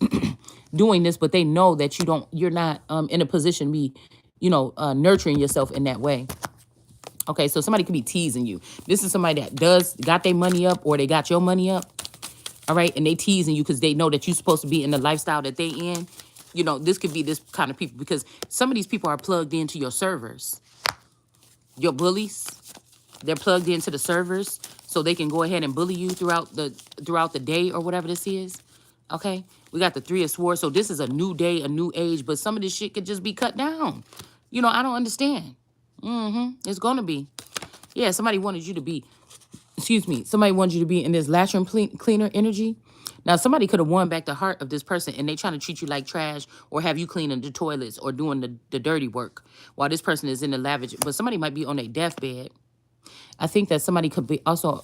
doing this, but they know that you're not in a position to be, nurturing yourself in that way. Okay, so somebody could be teasing you. This is somebody that does got their money up, or they got your money up, all right, and they teasing you because they know that you're supposed to be in the lifestyle that they in. This could be this kind of people because some of these people are plugged into your servers, your bullies. They're plugged into the servers so they can go ahead and bully you throughout the day or whatever this is. Okay, we got the Three of Swords. So this is a new day, a new age, but some of this shit could just be cut down. I don't understand. It's gonna be. Yeah, somebody wanted you to be, excuse me, somebody wanted you to be in this lashroom cleaner energy. Now, somebody could have won back the heart of this person and they trying to treat you like trash or have you cleaning the toilets or doing the dirty work while this person is in the lavage. But somebody might be on a deathbed. I think that somebody could be also,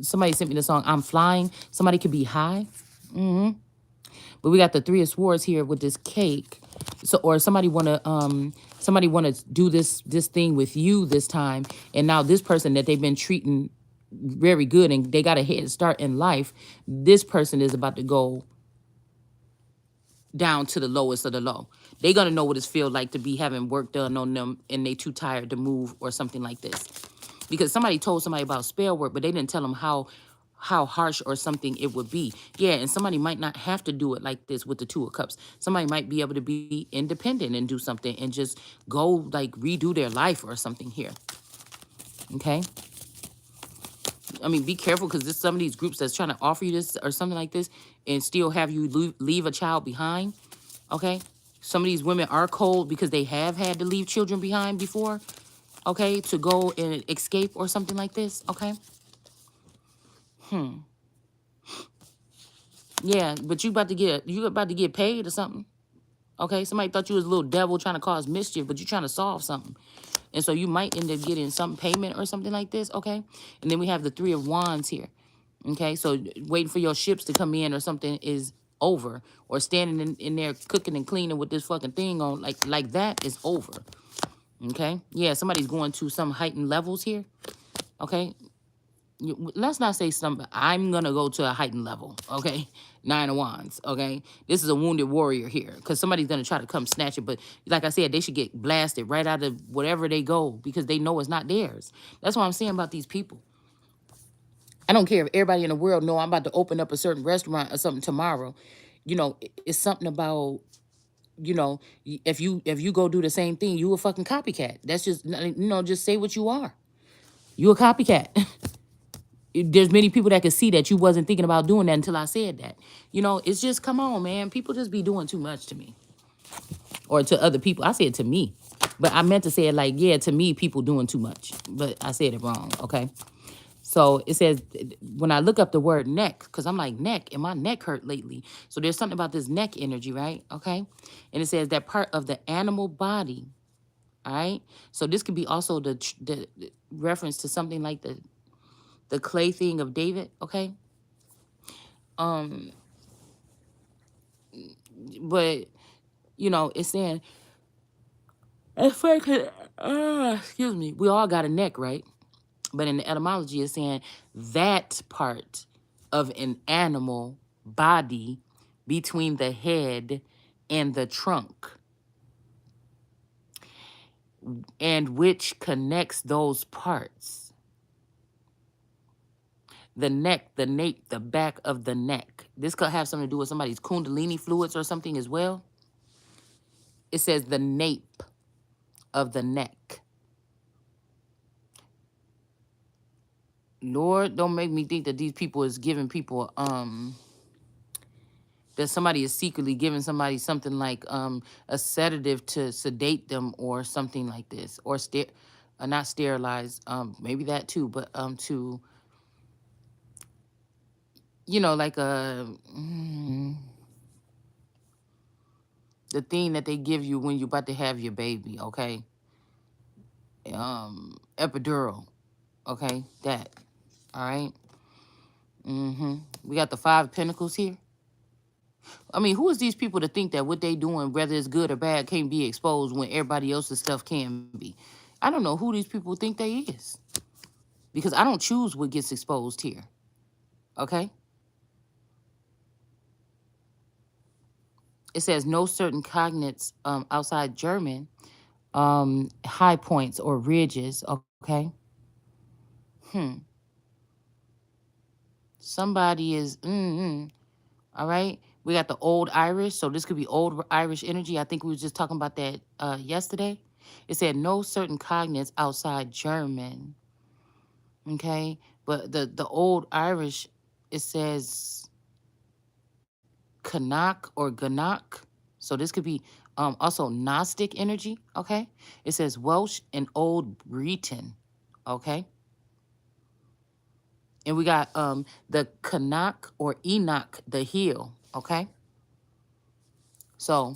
somebody sent me the song, I'm Flying. Somebody could be high. But we got the Three of Swords here with this cake. So, or somebody wanna do this thing with you this time. And now this person that they've been treating very good and they got a head start in life, this person is about to go down to the lowest of the low. They're gonna know what it feels like to be having work done on them and they too tired to move or something like this. Because somebody told somebody about spell work, but they didn't tell them how harsh or something it would be. Yeah, and somebody might not have to do it like this with the Two of Cups. Somebody might be able to be independent and do something and just go like redo their life or something here. Okay? I mean, be careful because there's some of these groups that's trying to offer you this or something like this and still have you leave a child behind. Okay? Some of these women are cold because they have had to leave children behind before. Okay? To go and escape or something like this. Okay? Yeah, but you about to get paid or something. Okay? Somebody thought you was a little devil trying to cause mischief, but you're trying to solve something. And so you might end up getting some payment or something like this, okay? And then we have the Three of Wands here, okay? So waiting for your ships to come in or something is over. Or standing in there cooking and cleaning with this fucking thing on, like that is over, okay? Yeah, somebody's going to some heightened levels here, okay? Let's not say something. I'm going to go to a heightened level, okay? Nine of Wands, okay? This is a wounded warrior here because somebody's going to try to come snatch it. But like I said, they should get blasted right out of whatever they go because they know it's not theirs. That's what I'm saying about these people. I don't care if everybody in the world know I'm about to open up a certain restaurant or something tomorrow. It's something about, if you go do the same thing, you a fucking copycat. That's just, just say what you are. You a copycat. There's many people that could see that you wasn't thinking about doing that until I said that. It's just, come on, man. People just be doing too much to me. Or to other people. I said to me. But I meant to say it like, yeah, to me, people doing too much. But I said it wrong, okay? So it says, when I look up the word neck, because I'm like, neck, and my neck hurt lately. So there's something about this neck energy, right? Okay? And it says that part of the animal body, all right? So this could be also the reference to something like the clay thing of David, okay? But, it's saying, excuse me, we all got a neck, right? But in the etymology, it's saying that part of an animal body between the head and the trunk, and which connects those parts. The neck, the nape, the back of the neck. This could have something to do with somebody's kundalini fluids or something as well. It says the nape of the neck. Lord, don't make me think that these people is giving people, that somebody is secretly giving somebody something like a sedative to sedate them or something like this. Or not sterilize, maybe that too, but to, like the thing that they give you when you're about to have your baby, okay? Epidural, okay? That, all right? We got the Five of Pentacles here. I mean, who is these people to think that what they doing, whether it's good or bad, can't be exposed when everybody else's stuff can be? I don't know who these people think they is. because I don't choose what gets exposed here. Okay? It says no certain cognates outside German high points or ridges. Okay? Hmm. Somebody is all right. We got the old Irish, so this could be old Irish energy. I think we was just talking about that yesterday. It said no certain cognates outside German. Okay, but the old Irish, it says Canuck or Gannock. So this could be also Gnostic energy. Okay, it says Welsh and Old Breton. Okay, and we got the Canuck or Enoch the Hill. Okay, so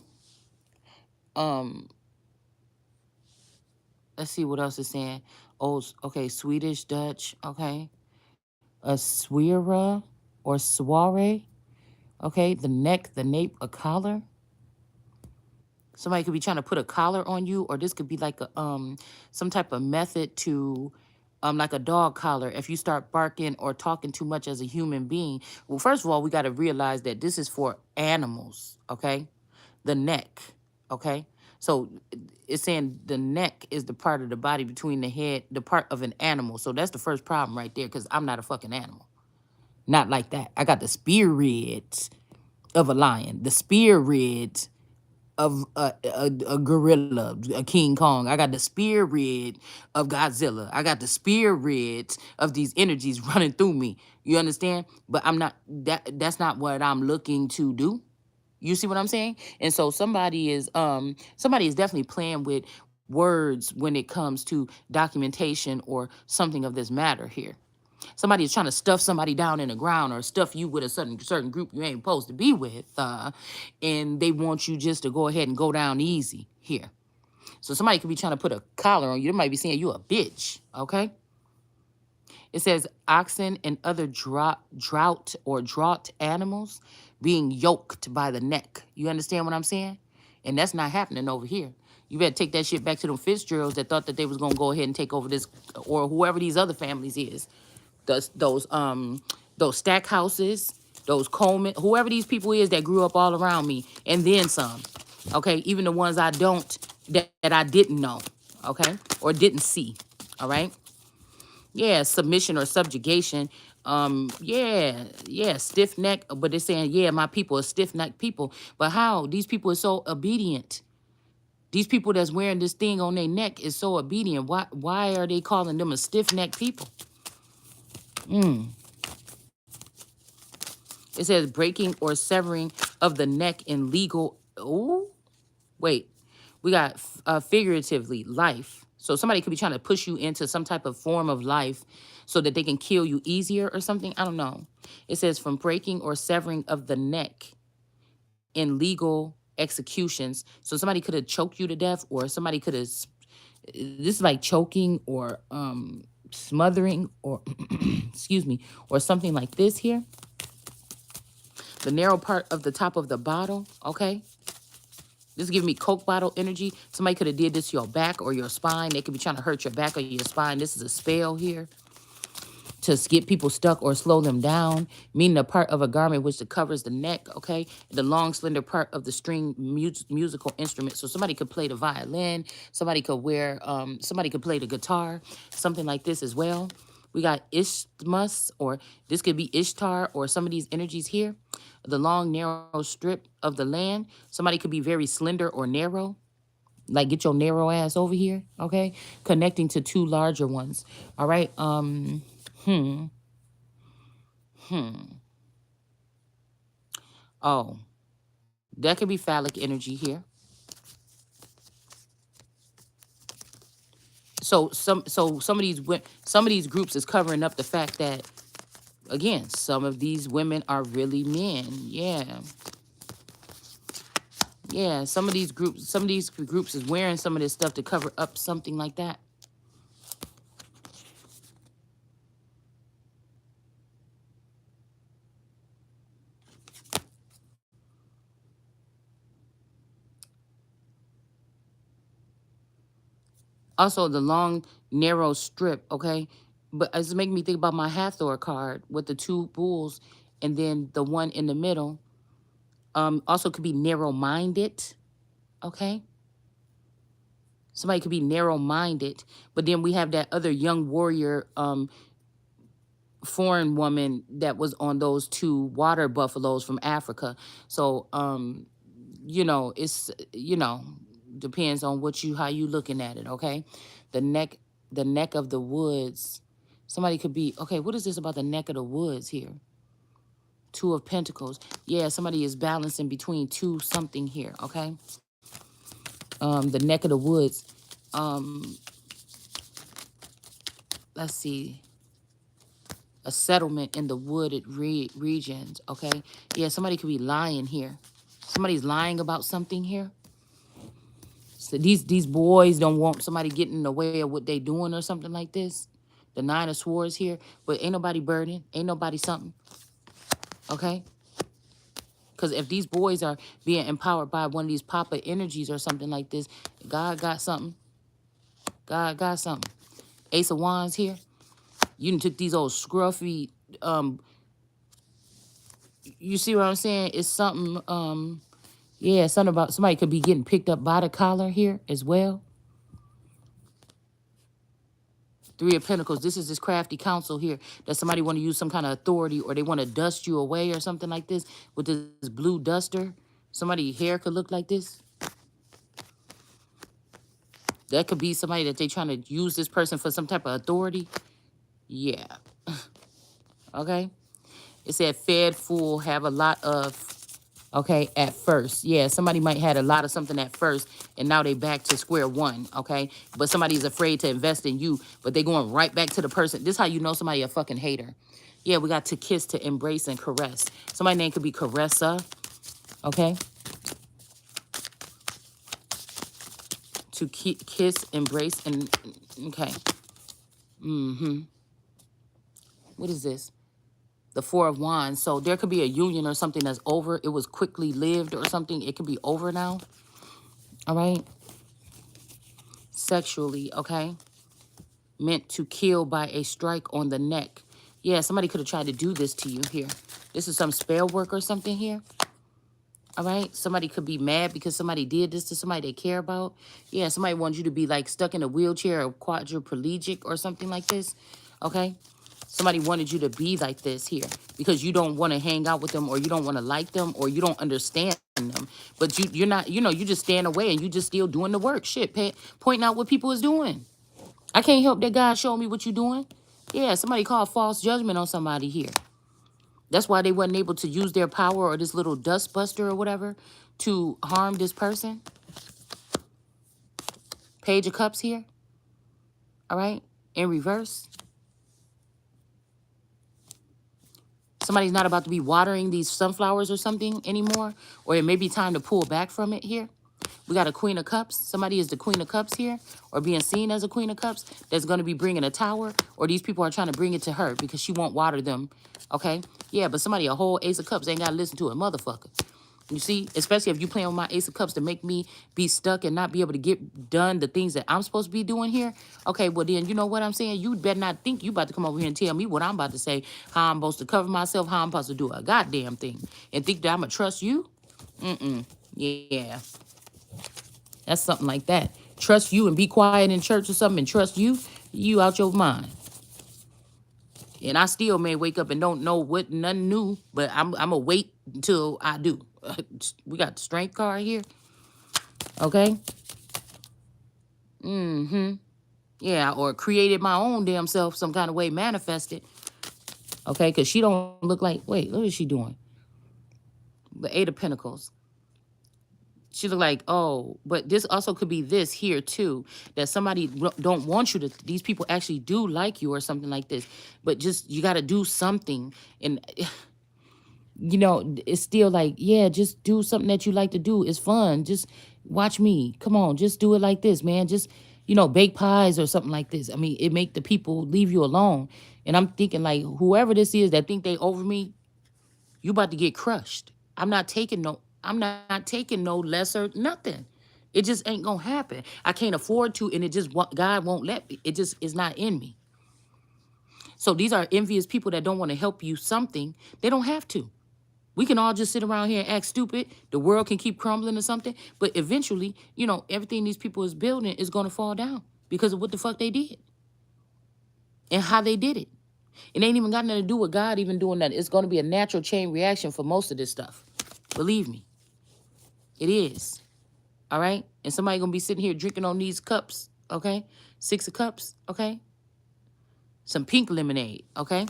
um let's see what else it's saying. Oh, okay, Swedish, Dutch. Okay, a Swira or Soiree. Okay, the neck, the nape, a collar. Somebody could be trying to put a collar on you, or this could be like a some type of method to like a dog collar. If you start barking or talking too much as a human being, well, first of all, we got to realize that this is for animals. Okay, the neck. Okay, so it's saying the neck is the part of the body between the head, the part of an animal. So that's the first problem right there, because I'm not a fucking animal. Not like that. I got the spirit of a lion, the spirit of a gorilla, a King Kong. I got the spirit of Godzilla. I got the spirit of these energies running through me. You understand? But I'm not that's not what I'm looking to do. You see what I'm saying? And so somebody is definitely playing with words when it comes to documentation or something of this matter here. Somebody is trying to stuff somebody down in the ground or stuff you with a certain group you ain't supposed to be with, and they want you just to go ahead and go down easy here. So somebody could be trying to put a collar on you. They might be saying you a bitch. Okay. It says oxen and other drought or draught animals being yoked by the neck. You understand what I'm saying? And that's not happening over here. You better take that shit back to them Fitzgeralds that thought that they was gonna go ahead and take over this, or whoever these other families is. Those stack houses, those Coleman, whoever these people is that grew up all around me, and then some. Okay, even the ones I don't that I didn't know. Okay, or didn't see. All right. Yeah, submission or subjugation. Yeah, stiff neck. But they're saying, yeah, my people are stiff neck people. But how? These people are so obedient. These people that's wearing this thing on their neck is so obedient. Why are they calling them a stiff neck people? It says breaking or severing of the neck in legal. Oh, wait. We got figuratively life. So somebody could be trying to push you into some type of form of life so that they can kill you easier or something. I don't know. It says from breaking or severing of the neck in legal executions. So somebody could have choked you to death, or somebody could have. This is like choking or smothering or excuse me, or something like this here. The narrow part of the top of the bottle. Okay. This is giving me Coke bottle energy. Somebody could have did this to your back or your spine. They could be trying to hurt your back or your spine. This is a spell here to get people stuck or slow them down, meaning a part of a garment which covers the neck, okay? The long, slender part of the string musical instrument. So somebody could play the violin, somebody could play the guitar, something like this as well. We got isthmus, or this could be Ishtar, or some of these energies here. The long, narrow strip of the land. Somebody could be very slender or narrow. Like get your narrow ass over here, okay? Connecting to two larger ones. All right. Hmm. Hmm. Oh, that could be phallic energy here. Some of these groups is covering up the fact that, again, some of these women are really men. Yeah. Yeah, some of these groups is wearing some of this stuff to cover up something like that. Also, the long, narrow strip, okay? But it's making me think about my Hathor card with the two bulls, and then the one in the middle. Also could be narrow minded. Okay, somebody could be narrow minded, but then we have that other young warrior, foreign woman that was on those two water buffaloes from Africa. So it's depends on what you how you looking at it. Okay, the neck the neck of the woods. Somebody could be okay. What is this about the neck of the woods here? Two of Pentacles. Yeah, somebody is balancing between two something here. Okay, the neck of the woods. Um, let's see. A settlement in the wooded regions. Okay, yeah, somebody could be lying here. Somebody's lying about something here. So these boys don't want somebody getting in the way of what they doing or something like this. The Nine of Swords here, but ain't nobody burning, ain't nobody something. Okay, because if these boys are being empowered by one of these Papa energies or something like this, God got something. God got something. Ace of Wands here. You done took these old scruffy. You see what I'm saying? It's something. Yeah, something about somebody could be getting picked up by the collar here as well. Three of Pentacles. This is this crafty counsel here that somebody want to use some kind of authority, or they want to dust you away or something like this with this blue duster. Somebody hair could look like this. That could be somebody that they trying to use this person for some type of authority. Yeah. Okay. It said fed full have a lot of. Okay, at first. Yeah, somebody might had a lot of something at first, and now they back to square one, okay? But somebody's afraid to invest in you, but they going right back to the person. This how you know somebody a fucking hater. Yeah, we got to kiss, to embrace, and caress. Somebody's name could be Caressa, okay? To kiss, embrace, and, okay. What is this? The Four of Wands. So there could be a union or something that's over. It was quickly lived or something. It could be over now, all right? Sexually, okay? Meant to kill by a strike on the neck. Yeah, somebody could have tried to do this to you here. This is some spell work or something here. All right. Somebody could be mad because somebody did this to somebody they care about. Yeah, somebody wants you to be like stuck in a wheelchair or quadriplegic or something like this. Okay. Somebody wanted you to be like this here because you don't want to hang out with them, or you don't want to like them, or you don't understand them. But you're not, you just stand away and you just still doing the work. Shit, pointing out what people is doing. I can't help that God showed me what you're doing. Yeah, somebody called false judgment on somebody here. That's why they wasn't able to use their power or this little dust buster or whatever to harm this person. Page of Cups here. All right. In reverse. Somebody's not about to be watering these sunflowers or something anymore. Or it may be time to pull back from it here. We got a Queen of Cups. Somebody is the Queen of Cups here, or being seen as a Queen of Cups, that's going to be bringing a tower, or these people are trying to bring it to her because she won't water them, okay? Yeah, but somebody, a whole Ace of Cups, ain't got to listen to a motherfucker. You see, especially if you playing with my Ace of Cups to make me be stuck and not be able to get done the things that I'm supposed to be doing here. Okay, well then, you know what I'm saying? You better not think you about to come over here and tell me what I'm about to say, how I'm supposed to cover myself, how I'm supposed to do a goddamn thing, and think that I'm going to trust you? Yeah. That's something like that. Trust you and be quiet in church or something and trust you, you out your mind. And I still may wake up and don't know what nothing new, but I'm gonna wait until I do. We got the strength card here. Okay. Yeah, or created my own damn self some kind of way, manifested. Okay, because she don't look like, wait, what is she doing? The Eight of Pentacles. She look like, oh, but this also could be this here too, that somebody don't want you to, these people actually do like you or something like this, but just, you got to do something. And, it's still like, yeah, just do something that you like to do. It's fun. Just watch me. Come on, just do it like this, man. Just, bake pies or something like this. I mean, it make the people leave you alone. And I'm thinking like, whoever this is that think they over me, you about to get crushed. I'm not taking no lesser nothing. It just ain't gonna happen. I can't afford to, and it just God won't let me. It just is not in me. So these are envious people that don't want to help you something. They don't have to. We can all just sit around here and act stupid. The world can keep crumbling or something. But eventually, everything these people is building is going to fall down because of what the fuck they did and how they did it. It ain't even got nothing to do with God even doing that. It's going to be a natural chain reaction for most of this stuff. Believe me, it is. All right? And somebody going to be sitting here drinking on these cups, okay? 6 of cups, okay? Some pink lemonade, okay?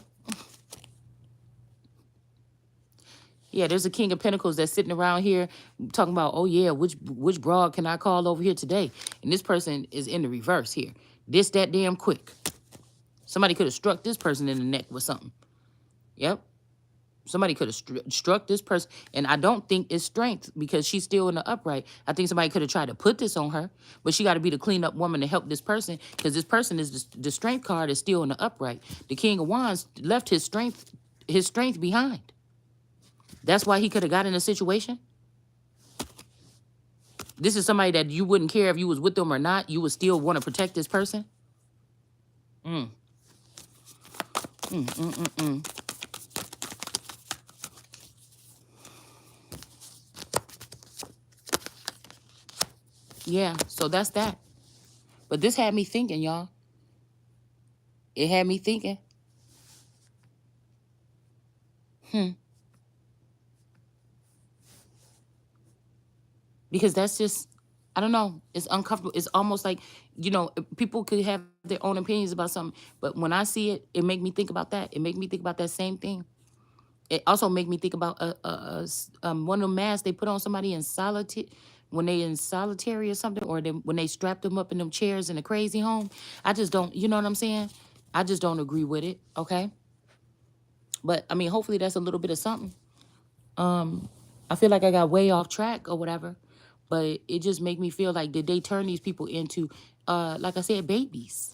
Yeah, there's a King of Pentacles that's sitting around here talking about, oh yeah, which broad can I call over here today? And this person is in the reverse here. This, that damn quick. Somebody could have struck this person in the neck with something. Yep. Somebody could have struck this person. And I don't think it's strength because she's still in the upright. I think somebody could have tried to put this on her, but she got to be the clean up woman to help this person because this person is the strength card is still in the upright. The King of Wands left his strength behind. That's why he could have got in a situation. This is somebody that you wouldn't care if you was with them or not. You would still want to protect this person. Mm. Mm, mm, mm, mm. Yeah, so that's that. But this had me thinking, y'all. It had me thinking. Hmm. Because that's just, I don't know. It's uncomfortable. It's almost like, people could have their own opinions about something. But when I see it, it make me think about that. It make me think about that same thing. It also make me think about one of the masks they put on somebody in solitary when they in solitary or something, or when they strapped them up in them chairs in a crazy home. I just don't, you know what I'm saying? I just don't agree with it. Okay, but I mean, hopefully that's a little bit of something. I feel like I got way off track or whatever, but it just make me feel like did they turn these people into, like I said, babies?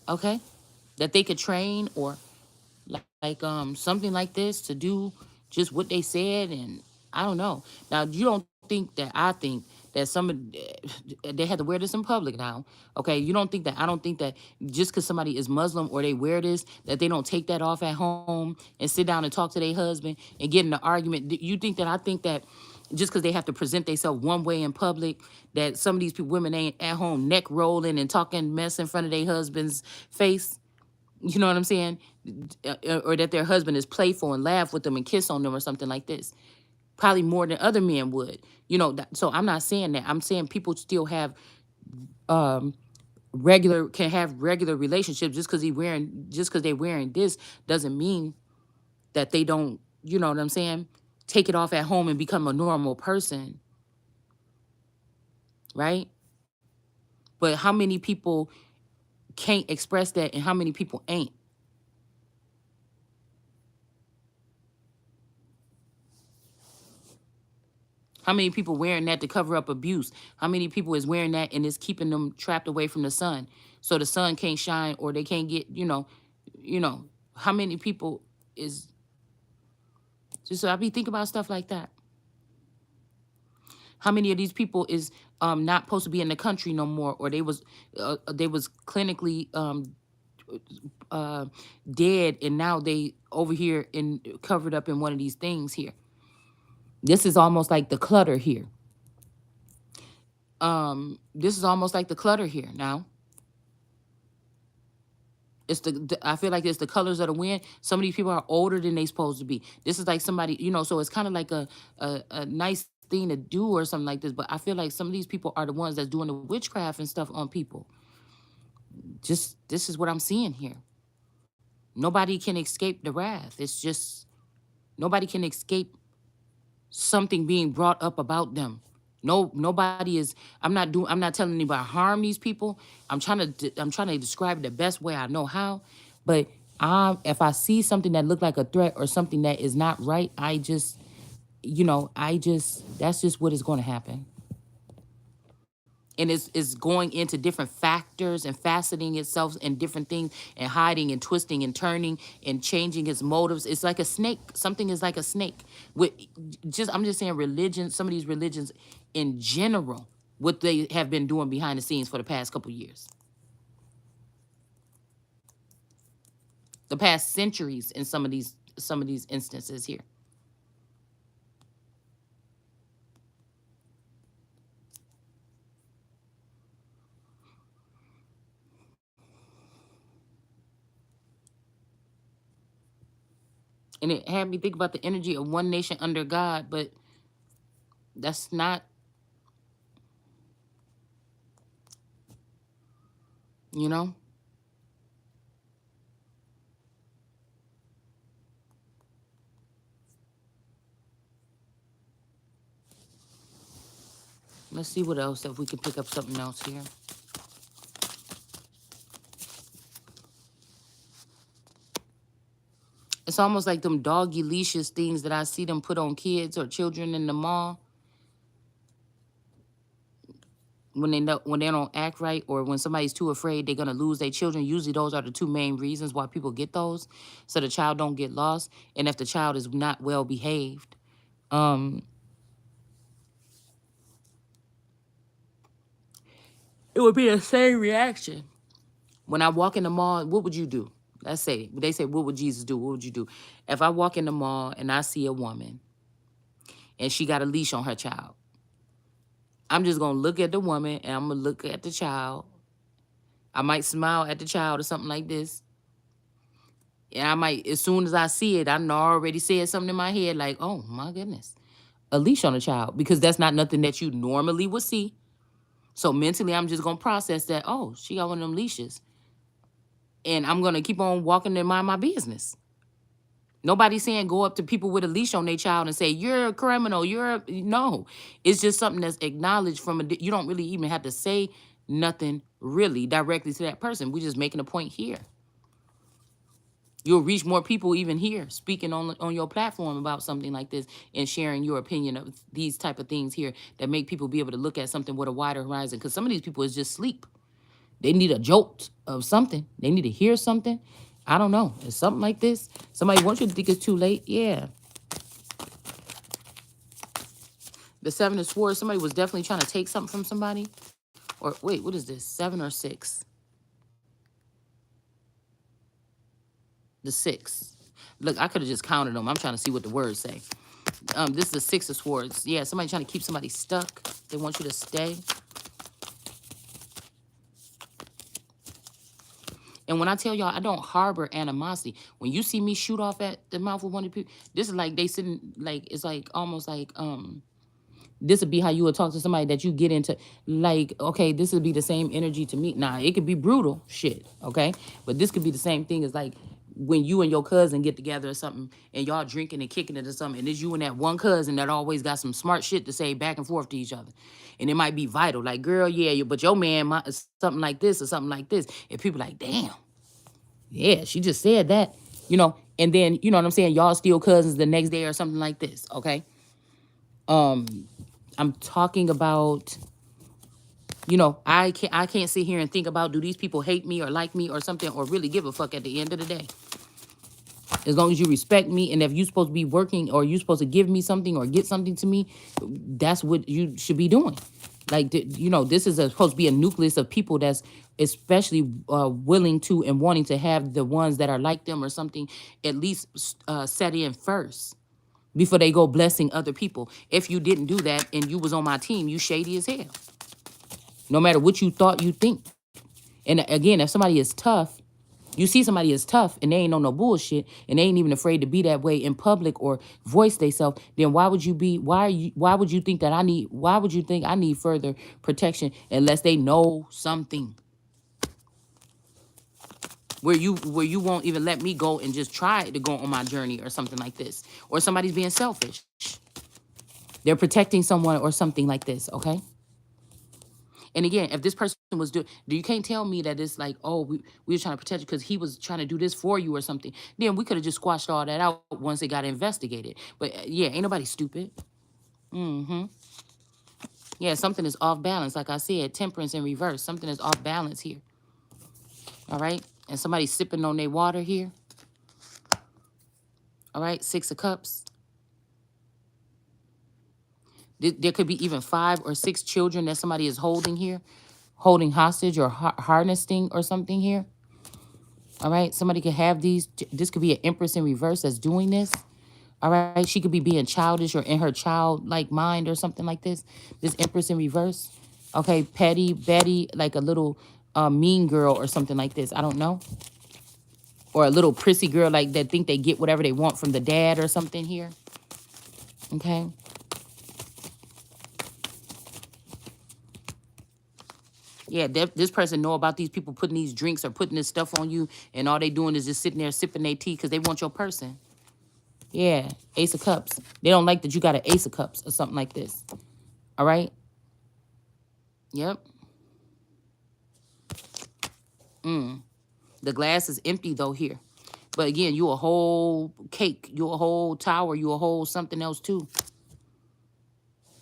Okay, that they could train or like something like this to do just what they said, and I don't know. Now you don't think that I think that some they had to wear this in public now. Okay, you don't think that I don't think that just because somebody is Muslim or they wear this that they don't take that off at home and sit down and talk to their husband and get in an argument. You think that I think that just because they have to present themselves one way in public, that some of these people, women ain't at home neck rolling and talking mess in front of their husband's face? You know what I'm saying? Or that their husband is playful and laugh with them and kiss on them or something like this. Probably more than other men would. So I'm not saying that. I'm saying people still have can have regular relationships just because they wearing this doesn't mean that they don't, you know what I'm saying? Take it off at home and become a normal person, right? But how many people can't express that and how many people ain't? How many people wearing that to cover up abuse? How many people is wearing that and is keeping them trapped away from the sun, so the sun can't shine or they can't get, you know, how many people is just so I be thinking about stuff like that. How many of these people is not supposed to be in the country no more, or they was clinically uh, dead, and now they over here and covered up in one of these things here. This is almost like the clutter here. This is almost like the clutter here now. It's I feel like it's the colors of the wind. Some of these people are older than they supposed to be. This is like somebody, so it's kind of like a nice thing to do or something like this. But I feel like some of these people are the ones that's doing the witchcraft and stuff on people. Just this is what I'm seeing here. Nobody can escape the wrath. It's just nobody can escape something being brought up about them. No, nobody is. I'm not telling anybody to harm these people. I'm trying to describe it the best way I know how. But if I see something that look like a threat or something that is not right, that's just what is going to happen. And it's going into different factors and faceting itself in different things and hiding and twisting and turning and changing its motives. It's like a snake. Something is like a snake. I'm just saying religion, some of these religions in general, what they have been doing behind the scenes for the past couple years. the past centuries in some of these instances here. And it had me think about the energy of one nation under God, but that's not, you know. Let's see what else, if we can pick up something else here. It's almost like them doggy leashes things that I see them put on kids or children in the mall when when they don't act right, or when somebody's too afraid they're gonna lose their children. Usually those are the two main reasons why people get those, so the child don't get lost. And if the child is not well behaved, um, it would be the same reaction. When I walk in the mall, what would you do? Let's say they say, what would Jesus do? What would you do? If I walk in the mall and I see a woman and she got a leash on her child, I'm just gonna look at the woman and I'm gonna look at the child. I might smile at the child or something like this. And I might, as soon as I see it, I know I already said something in my head like, oh my goodness, a leash on a child, because that's not nothing that you normally would see. So mentally, I'm just gonna process that. Oh, she got one of them leashes, and I'm gonna keep on walking and mind my business. Nobody's saying go up to people with a leash on their child and say you're a criminal. No. It's just something that's acknowledged from you don't really even have to say nothing really directly to that person. We're just making a point here. You'll reach more people even here speaking on your platform about something like this and sharing your opinion of these type of things here that make people be able to look at something with a wider horizon. Because some of these people is just sleep. They need a jolt of something. They need to hear something. I don't know. It's something like this. Somebody wants you to think it's too late. Yeah. The seven of swords. Somebody was definitely trying to take something from somebody. Or wait, what is this? 7 or 6? The 6. Look, I could have just counted them. I'm trying to see what the words say. This is the 6 of swords. Yeah, somebody trying to keep somebody stuck. They want you to stay. And when I tell y'all, I don't harbor animosity. When you see me shoot off at the mouth of one of the people, this is like they sitting, like, it's like almost like this would be how you would talk to somebody that you get into, like, okay, this would be the same energy to me. Nah, it could be brutal shit, okay? But this could be the same thing as like when you and your cousin get together or something and y'all drinking and kicking it or something, and it's you and that one cousin that always got some smart shit to say back and forth to each other. And it might be vital, like, girl, yeah, but your man might, something like this or something like this. And people like, damn, yeah, she just said that, and then, you know what I'm saying, y'all still cousins the next day or something like this, okay? I'm talking about, I can't sit here and think about, do these people hate me or like me or something, or really give a fuck at the end of the day. As long as you respect me, and if you're supposed to be working or you're supposed to give me something or get something to me, that's what you should be doing. Like, this is supposed to be a nucleus of people that's especially willing to and wanting to have the ones that are like them or something at least set in first before they go blessing other people. If you didn't do that and you was on my team, you shady as hell. No matter what you thought you think. And again, if somebody is tough, you see somebody is tough and they ain't on no bullshit and they ain't even afraid to be that way in public or voice themselves, then why would you think that why would you think I need further protection unless they know something? Where you won't even let me go and just try to go on my journey or something like this. Or somebody's being selfish. They're protecting someone or something like this, okay? And again, if this person was you can't tell me that it's like, oh, we were trying to protect you because he was trying to do this for you or something. Then we could have just squashed all that out once it got investigated. But yeah, ain't nobody stupid. Mm-hmm. Yeah, something is off balance. Like I said, temperance in reverse. Something is off balance here. All right? And somebody's sipping on their water here. All right? 6 of Cups. There could be even 5 or 6 children that somebody is holding here, holding hostage or harnessing or something here. All right. Somebody could have these. This could be an empress in reverse that's doing this. All right. She could be being childish or in her childlike mind or something like this. This empress in reverse. Okay. Petty, Betty, like a little mean girl or something like this. I don't know. Or a little prissy girl like that think they get whatever they want from the dad or something here. Okay. Yeah, this person know about these people putting these drinks or putting this stuff on you, and all they doing is just sitting there sipping their tea because they want your person. Yeah, Ace of Cups. They don't like that you got an Ace of Cups or something like this. All right. Yep. The glass is empty though here, but again, you a whole cake, you a whole tower, you a whole something else too.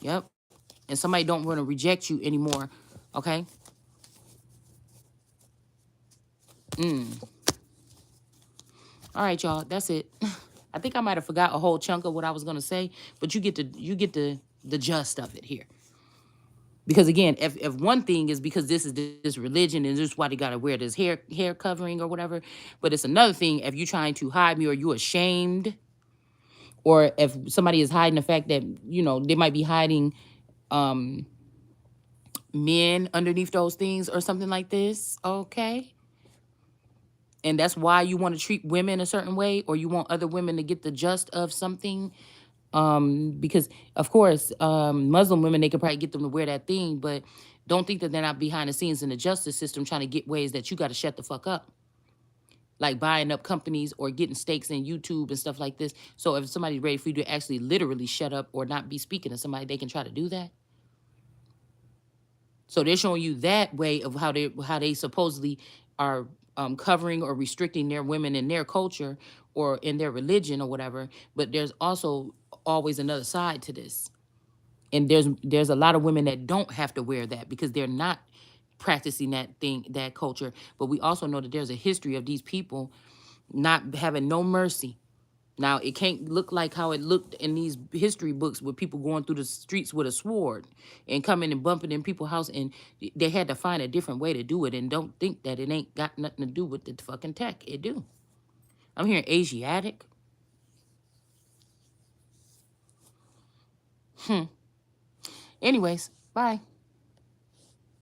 Yep. And somebody don't want to reject you anymore. Okay. All right, y'all. That's it. I think I might have forgot a whole chunk of what I was gonna say, but you get the gist of it here. Because again, if one thing is because this is this religion and this is why they gotta wear this hair covering or whatever, but it's another thing if you trying to hide me or you ashamed, or if somebody is hiding the fact that they might be hiding men underneath those things or something like this. Okay. And that's why you want to treat women a certain way, or you want other women to get the just of something. Because of course, Muslim women, they could probably get them to wear that thing, but don't think that they're not behind the scenes in the justice system trying to get ways that you got to shut the fuck up, like buying up companies or getting stakes in YouTube and stuff like this. So if somebody's ready for you to actually literally shut up or not be speaking to somebody, they can try to do that. So they're showing you that way of how they supposedly are covering or restricting their women in their culture or in their religion or whatever. But there's also always another side to this, and there's a lot of women that don't have to wear that because they're not practicing that culture. But we also know that there's a history of these people not having no mercy. Now, it can't look like how it looked in these history books with people going through the streets with a sword and coming and bumping in people's house, and they had to find a different way to do it. And don't think that it ain't got nothing to do with the fucking tech. It do. I'm hearing Asiatic. Anyways, bye.